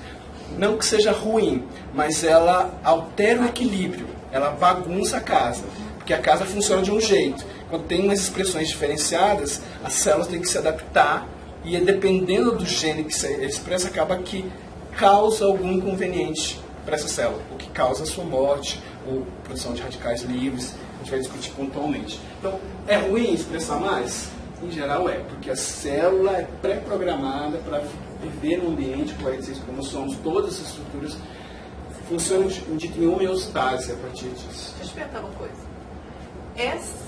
não que seja ruim, mas ela altera o equilíbrio, ela bagunça a casa, porque a casa funciona de um jeito. Quando tem umas expressões diferenciadas, as células têm que se adaptar e dependendo do gene que se expressa, acaba que causa algum inconveniente para essa célula, o que causa a sua morte ou produção de radicais livres, a gente vai discutir pontualmente. Então, é ruim expressar mais? Em geral é, porque a célula é pré-programada para viver num ambiente com esses cromossomos, todas as estruturas funcionam em homeostase a partir disso. Deixa eu te perguntar uma coisa.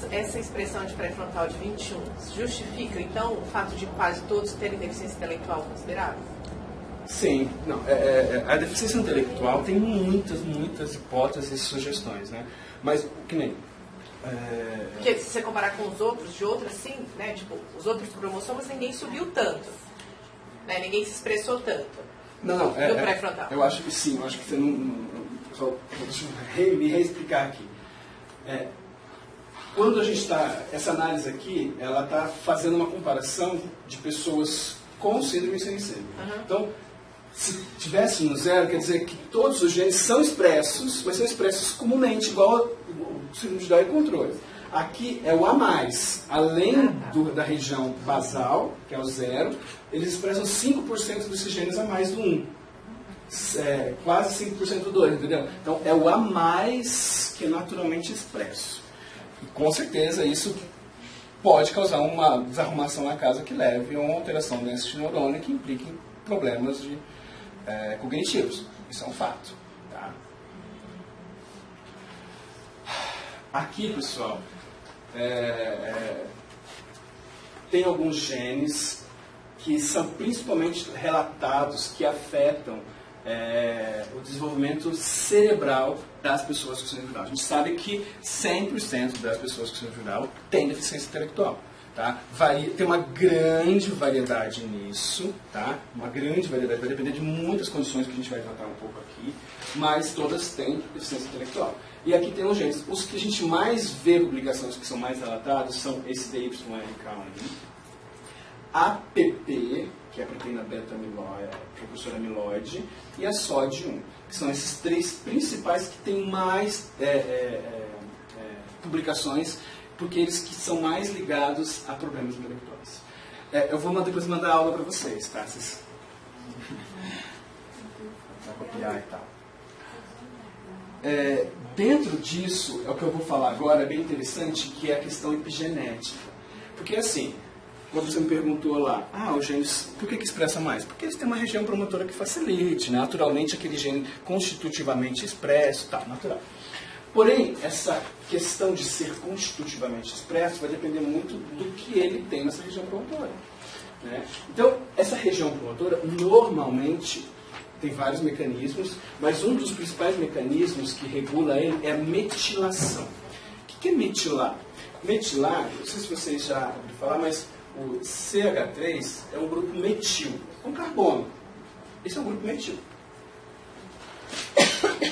Essa expressão de pré-frontal de 21 justifica, então, o fato de quase todos terem deficiência intelectual considerável? Sim, não, a deficiência intelectual tem muitas hipóteses e sugestões, né? Mas, que nem... Porque se você comparar com os outros, de outras, sim, né? Tipo, os outros cromossomos, ninguém subiu tanto, né? Ninguém se expressou tanto. Não, no pré-frontal. Eu acho que sim, eu acho que você não... Só, deixa eu me reexplicar aqui. Quando a gente está... Essa análise aqui, ela está fazendo uma comparação de pessoas com síndrome CNC. Então, se tivesse no zero, quer dizer que todos os genes são expressos, mas são expressos comumente, igual o síndrome de Down e controle. Aqui é o a mais. Além da região basal, que é o zero, eles expressam 5% desses genes a mais do 1. Quase 5% do 2, entendeu? Então, é o a mais que é naturalmente expresso. E com certeza isso pode causar uma desarrumação na casa que leve a uma alteração desse neurônio que implique em problemas cognitivos. Isso é um fato. Tá? Aqui, pessoal, tem alguns genes que são principalmente relatados que afetam o desenvolvimento cerebral das pessoas com síndrome de Down. A gente sabe que 100% das pessoas com síndrome de Down têm deficiência intelectual. Tá? Tem uma grande variedade nisso, tá? Uma grande variedade, vai depender de muitas condições que a gente vai tratar um pouco aqui, mas todas têm deficiência intelectual. E aqui tem os genes. Os que a gente mais vê publicações que são mais relatados são esse DYRK1, APP, que é a proteína beta-amiloide, precursora amiloide, e a SOD1, que são esses três principais que têm mais publicações, porque eles que são mais ligados a problemas intelectuais. Eu vou depois mandar aula para vocês, tá? Vocês... Vai copiar e tal. Dentro disso, é o que eu vou falar agora, é bem interessante, que é a questão epigenética. Porque assim, quando você me perguntou lá, os genes, por que expressa mais? Porque eles têm uma região promotora que facilite, né? Naturalmente aquele gene constitutivamente expresso, tá, natural. Porém, essa questão de ser constitutivamente expresso vai depender muito do que ele tem nessa região promotora. Né? Então, essa região promotora, normalmente, tem vários mecanismos, mas um dos principais mecanismos que regula ele é a metilação. O que é metilar? Metilar, não sei se vocês já ouviram falar, mas o CH3 é um grupo metil, é um carbono. Esse é um grupo metil.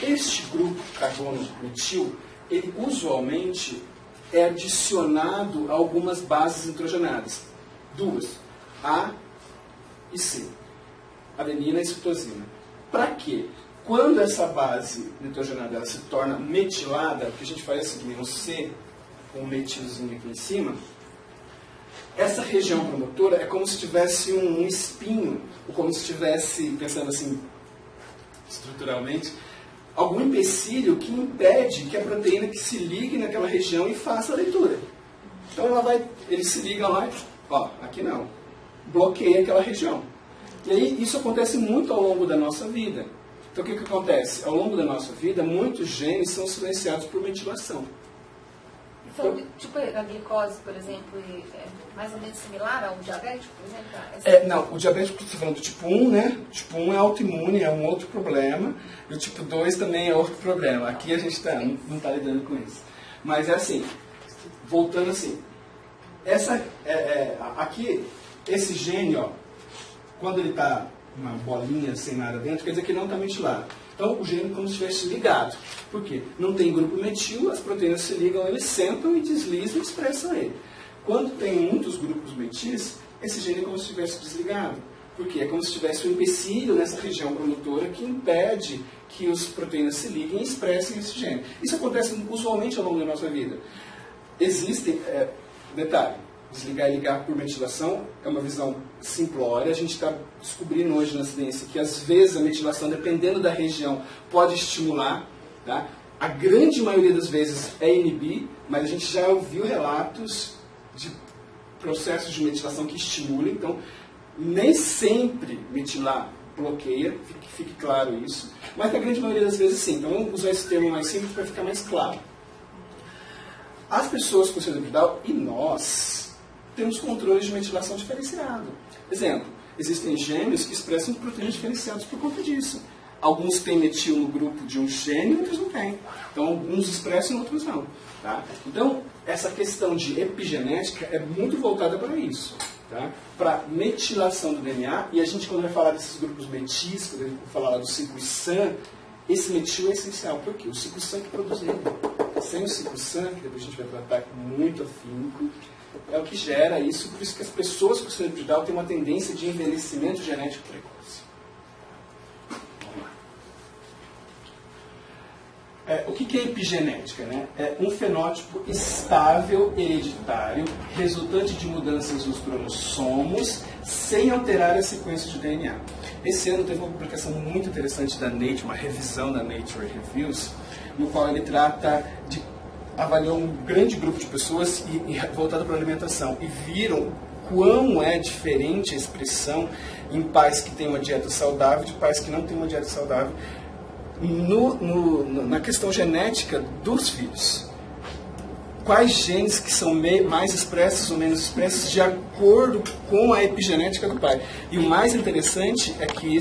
Este grupo carbono metil, ele usualmente é adicionado a algumas bases nitrogenadas. Duas, A e C. Adenina e citosina. Para quê? Quando essa base nitrogenada ela se torna metilada, o que a gente faz é o seguinte, um C com um metilzinho aqui em cima, essa região promotora é como se tivesse um espinho, ou como se tivesse, pensando assim, estruturalmente, algum empecilho que impede que a proteína que se ligue naquela região e faça a leitura. Então eles se ligam lá e, aqui não, bloqueia aquela região. E aí isso acontece muito ao longo da nossa vida. Então o que acontece? Ao longo da nossa vida, muitos genes são silenciados por metilação. Então, tipo a glicose, por exemplo, é mais ou menos similar ao diabético, por exemplo? Não, o diabético, você está falando do tipo 1, né? O tipo 1 é autoimune, é um outro problema. E o tipo 2 também é outro problema. Aqui a gente não está lidando com isso. Mas é assim, voltando assim, aqui, esse gene, quando ele está uma bolinha sem nada dentro, quer dizer que não está metilado. Então, o gene é como se estivesse ligado. Por quê? Não tem grupo metil, as proteínas se ligam, eles sentam e deslizam e expressam ele. Quando tem muitos grupos metis, esse gene é como se estivesse desligado. Por quê? É como se tivesse um empecilho nessa região promotora que impede que as proteínas se liguem e expressem esse gene. Isso acontece usualmente ao longo da nossa vida. Existem, detalhe, desligar e ligar por metilação é uma visão simplória. A gente está descobrindo hoje na ciência que às vezes a metilação, dependendo da região, pode estimular. Tá? A grande maioria das vezes é inibir, mas a gente já ouviu relatos de processos de metilação que estimulam. Então, nem sempre metilar bloqueia, fique claro isso, mas na grande maioria das vezes sim. Então vamos usar esse termo mais simples para ficar mais claro. As pessoas com síndrome de Down e nós temos controles de metilação diferenciado. Exemplo, existem gêmeos que expressam proteínas diferenciadas por conta disso. Alguns têm metil no grupo de um gene, outros não têm. Então alguns expressam, outros não. Tá? Então essa questão de epigenética é muito voltada para isso. Tá? Para metilação do DNA, e a gente quando vai falar desses grupos metis, quando a gente vai falar lá do ciclo-SAM, esse metil é essencial. Por quê? O ciclo-SAM que produz ele. Sem o ciclo-SAM, que depois a gente vai tratar com muito afinco, é o que gera isso, por isso que as pessoas com síndrome de Down têm uma tendência de envelhecimento genético precoce. O que é epigenética? Né? É um fenótipo estável hereditário, resultante de mudanças nos cromossomos, sem alterar a sequência de DNA. Esse ano teve uma publicação muito interessante da Nature, uma revisão da Nature Reviews, no qual ele avaliou um grande grupo de pessoas voltado para a alimentação, e viram quão é diferente a expressão em pais que têm uma dieta saudável de pais que não têm uma dieta saudável, na questão genética dos filhos. Quais genes que são mais expressos ou menos expressos de acordo com a epigenética do pai. E o mais interessante é que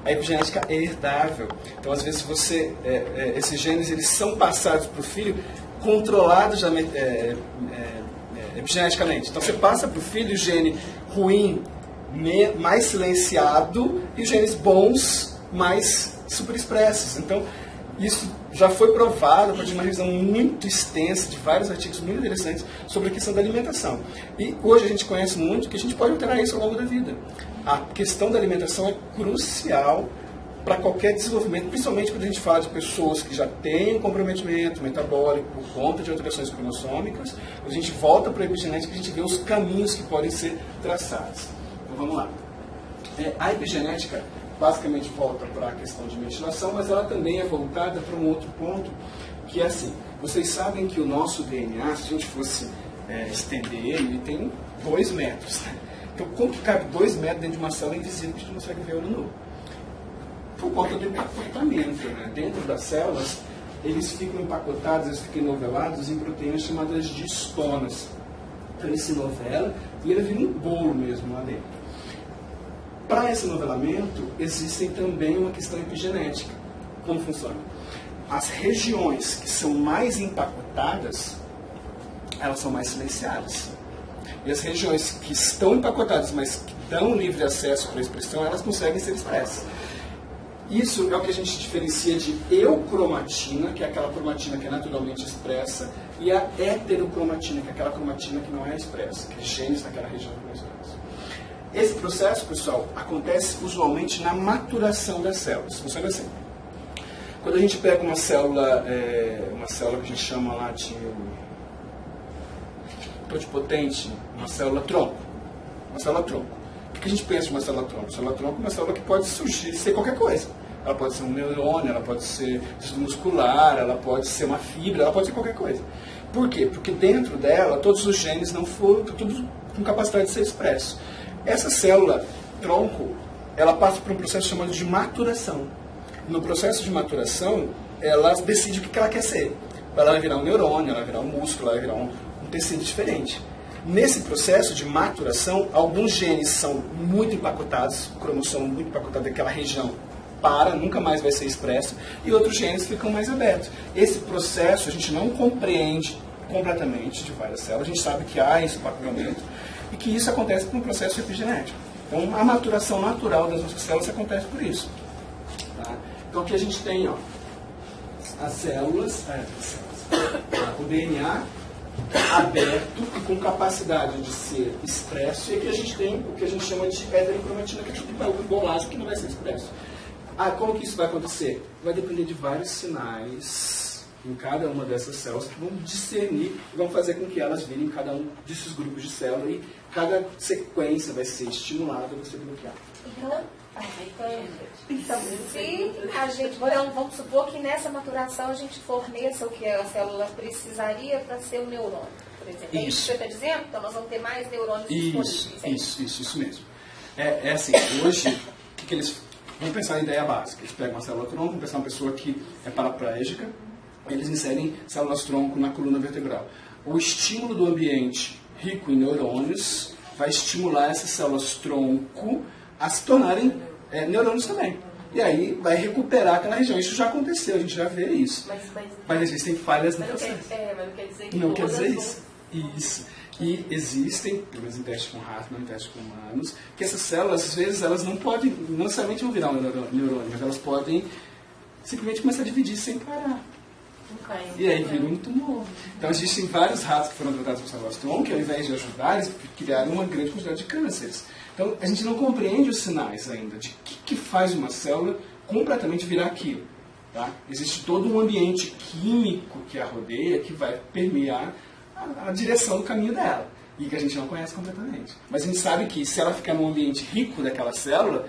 a epigenética é herdável. Então, às vezes, esses genes eles são passados para o filho controlados epigeneticamente. Então, você passa para o filho o gene ruim mais silenciado e os genes bons mais superexpressos. Então, isso já foi provado a partir de uma revisão muito extensa, de vários artigos muito interessantes, sobre a questão da alimentação. E hoje a gente conhece muito que a gente pode alterar isso ao longo da vida. A questão da alimentação é crucial para qualquer desenvolvimento, principalmente quando a gente fala de pessoas que já têm um comprometimento metabólico por conta de alterações cromossômicas. A gente volta para a epigenética e a gente vê os caminhos que podem ser traçados. Então vamos lá. A epigenética basicamente volta para a questão de metilação, mas ela também é voltada para um outro ponto, que é assim, vocês sabem que o nosso DNA, se a gente fosse estender ele tem 2 metros. Né? Então, como que cabe 2 metros dentro de uma célula invisível que a gente não consegue ver olho nu? Por conta do empacotamento. Né? Dentro das células, eles ficam empacotados, eles ficam novelados em proteínas chamadas de histonas. Então, ele se novela e ele vira um bolo mesmo lá dentro. Para esse novelamento, existem também uma questão epigenética. Como funciona? As regiões que são mais empacotadas, elas são mais silenciadas. E as regiões que estão empacotadas, mas que dão livre acesso para a expressão, elas conseguem ser expressas. Isso é o que a gente diferencia de eucromatina, que é aquela cromatina que é naturalmente expressa, e a heterocromatina, que é aquela cromatina que não é expressa, que é genes naquela região que não é expressa. Esse processo, pessoal, acontece usualmente na maturação das células. Funciona assim. Quando a gente pega uma célula que a gente chama lá de totipotente, uma célula tronco. Uma célula tronco. O que a gente pensa de uma célula tronco? Uma célula tronco é uma célula que pode surgir, ser qualquer coisa. Ela pode ser um neurônio, ela pode ser tecido muscular, ela pode ser uma fibra, ela pode ser qualquer coisa. Por quê? Porque dentro dela, todos os genes não foram, tudo com capacidade de ser expresso. Essa célula tronco, ela passa por um processo chamado de maturação. No processo de maturação, ela decide o que ela quer ser. Ela vai virar um neurônio, ela vai virar um músculo, ela vai virar um tecido diferente. Nesse processo de maturação, alguns genes são muito empacotados, o cromossomo muito empacotado daquela região nunca mais vai ser expresso, e outros genes ficam mais abertos. Esse processo a gente não compreende completamente de várias células, a gente sabe que há esse empacotamento, e que isso acontece por um processo epigenético. Então, a maturação natural das nossas células acontece por isso. Tá? Então, aqui a gente tem, ó, as células, o DNA aberto e com capacidade de ser expresso, e aqui a gente tem o que a gente chama de heterocromatina, que é tipo um bolagem que não vai ser expresso. Como que isso vai acontecer? Vai depender de vários sinais em cada uma dessas células que vão discernir e vão fazer com que elas virem cada um desses grupos de células e cada sequência vai ser estimulada ou vai ser bloqueada. Então, se a gente, vamos supor que nessa maturação a gente forneça o que a célula precisaria para ser um neurônio, por exemplo. É isso que você está dizendo? Então nós vamos ter mais neurônios disponíveis. Isso mesmo. É assim, hoje, o que eles vão pensar em ideia básica? Eles pegam uma célula-tronco, vão pensar uma pessoa que é paraplégica, eles inserem células-tronco na coluna vertebral. O estímulo do ambiente rico em neurônios vai estimular essas células-tronco a se tornarem neurônios também. E aí vai recuperar aquela região. Isso já aconteceu, a gente já vê isso. Mas existem falhas no processo. Mas não quer dizer que não quer dizer isso. Isso. E existem, pelo menos em teste com rato, não em teste com humanos, que essas células, às vezes, elas não podem, não necessariamente vão virar um neurônio, mas elas podem simplesmente começar a dividir sem parar. E aí vira um tumor. Então existem vários ratos que foram tratados com células-tronco, que ao invés de ajudar, eles criaram uma grande quantidade de cânceres. Então a gente não compreende os sinais ainda de que faz uma célula completamente virar aquilo. Tá? Existe todo um ambiente químico que a rodeia, que vai permear a direção do caminho dela. E que a gente não conhece completamente. Mas a gente sabe que se ela ficar num ambiente rico daquela célula,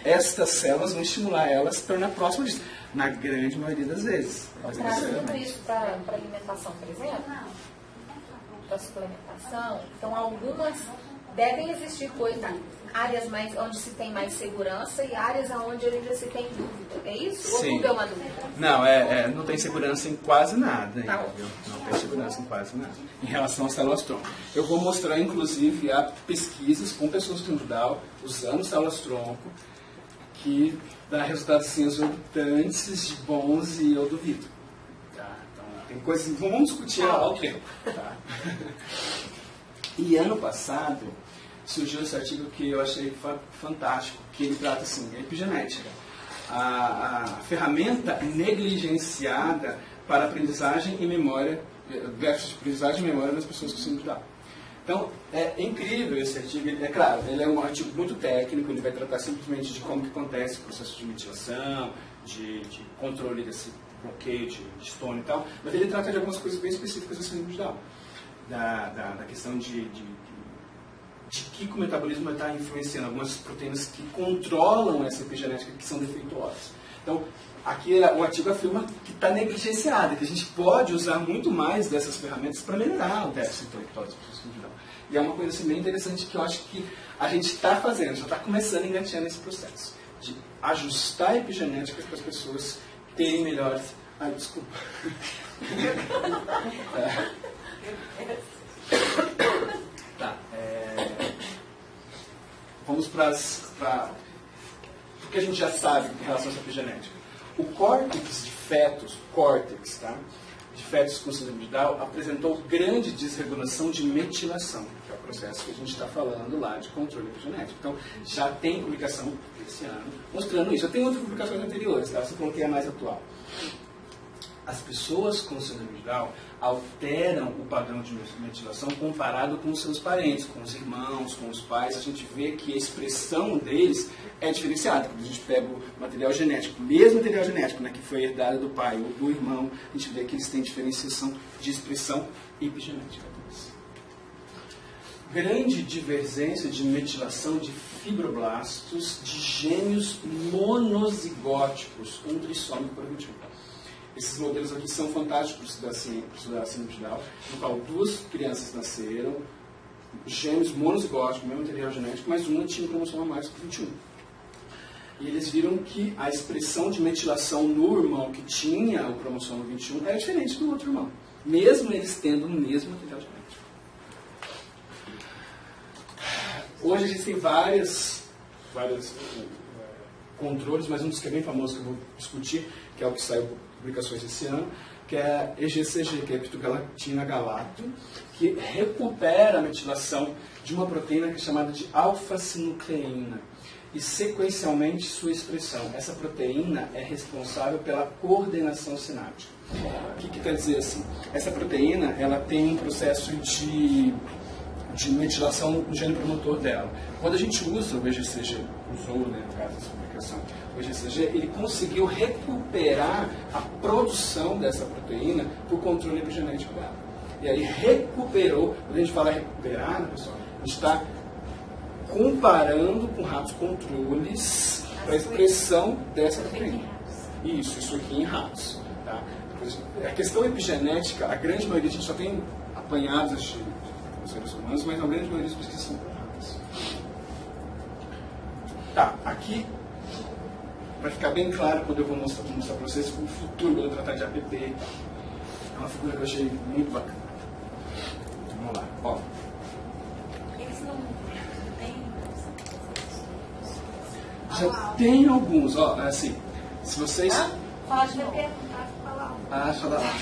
estas células vão estimular ela a se tornar próxima disso. Na grande maioria das vezes. Trazendo isso para alimentação, por exemplo, para suplementação, então algumas devem existir coisas, áreas onde se tem mais segurança e áreas onde ainda se tem dúvida. É isso? Sim. Ou tudo é uma dúvida? Não, não tem segurança em quase nada. Tá. Não tem segurança em quase nada. Em relação às células-tronco. Eu vou mostrar, inclusive, pesquisas com pessoas com Down usando células-tronco que dá resultados assim, exorbitantes, de bons, e eu duvido. Tá? Então, tem coisas. Vamos discutir ao tempo. Tá? E ano passado surgiu esse artigo que eu achei fantástico, que ele trata assim, epigenética. A ferramenta negligenciada para aprendizagem e memória, versus aprendizagem e memória das pessoas com síndrome de Down. Então, é incrível esse artigo. É claro, ele é um artigo muito técnico, ele vai tratar simplesmente de como que acontece o processo de metilação, de controle desse bloqueio de histone e tal, mas ele trata de algumas coisas bem específicas do síndrome de Down. Da questão de que o metabolismo está influenciando algumas proteínas que controlam essa epigenética, que são defeituosas. Então, aqui o artigo afirma que está negligenciada, que a gente pode usar muito mais dessas ferramentas para melhorar o déficit intelectual das pessoas com Down. E é uma coisa assim, bem interessante que eu acho que a gente está fazendo, já está começando a engatear nesse processo, de ajustar a epigenética para as pessoas terem melhores... Ai, desculpa. Tá. Vamos para o que a gente já sabe em relação a essa epigenética. O córtex de fetos, tá? De fetos com síndrome de Down, apresentou grande desregulação de metilação, que é o processo que a gente está falando lá de controle epigenético. Então, já tem publicação esse ano mostrando isso. Eu tenho outras publicações anteriores, tá? Você coloquei a mais atual. As pessoas com síndrome de Down alteram o padrão de metilação comparado com os seus parentes, com os irmãos, com os pais. A gente vê que a expressão deles é diferenciada. Quando a gente pega o material genético, o mesmo material genético, né, que foi herdado do pai ou do irmão, a gente vê que eles têm diferenciação de expressão epigenética deles. Grande divergência de metilação de fibroblastos de gêmeos monozigóticos, um trissômico por 21. Esses modelos aqui são fantásticos para estudar síndrome de Down, no qual duas crianças nasceram, gêmeos monozigóticos, mesmo material genético, mas uma tinha um cromossomo a mais que 21. E eles viram que a expressão de metilação no irmão que tinha o cromossomo 21 era diferente do outro irmão, mesmo eles tendo o mesmo material genético. Hoje existem vários controles, mas um dos que é bem famoso que eu vou discutir, que é o que saiu publicações esse ano, que é a EGCG, que é a epitogalactina galato, que recupera a metilação de uma proteína que é chamada de alfa-sinucleína. E sequencialmente sua expressão. Essa proteína é responsável pela coordenação sináptica. O que quer dizer assim? Essa proteína ela tem um processo de metilação no gene promotor dela. Quando a gente usa o EGCG, usou, né, no caso dessa publicação, o EGCG, ele conseguiu recuperar a produção dessa proteína por controle epigenético dela. E aí recuperou, quando a gente fala recuperar, né, pessoal, a gente está comparando com ratos controles para a expressão dessa proteína. Isso aqui em ratos. Tá? A questão epigenética, a grande maioria, a gente só tem apanhados de seres humanos, mas a grande maioria das pesquisas são para ratos. Tá, aqui, para ficar bem claro, quando eu vou mostrar para vocês o futuro, quando eu tratar de APP, é uma figura que eu achei muito bacana. Vamos lá, ó. Eles não têm. Já tem alguns, ó, assim, se vocês... Pode me perguntar, falar. Ah, fala lá.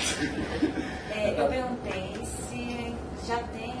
Eu perguntei se já tem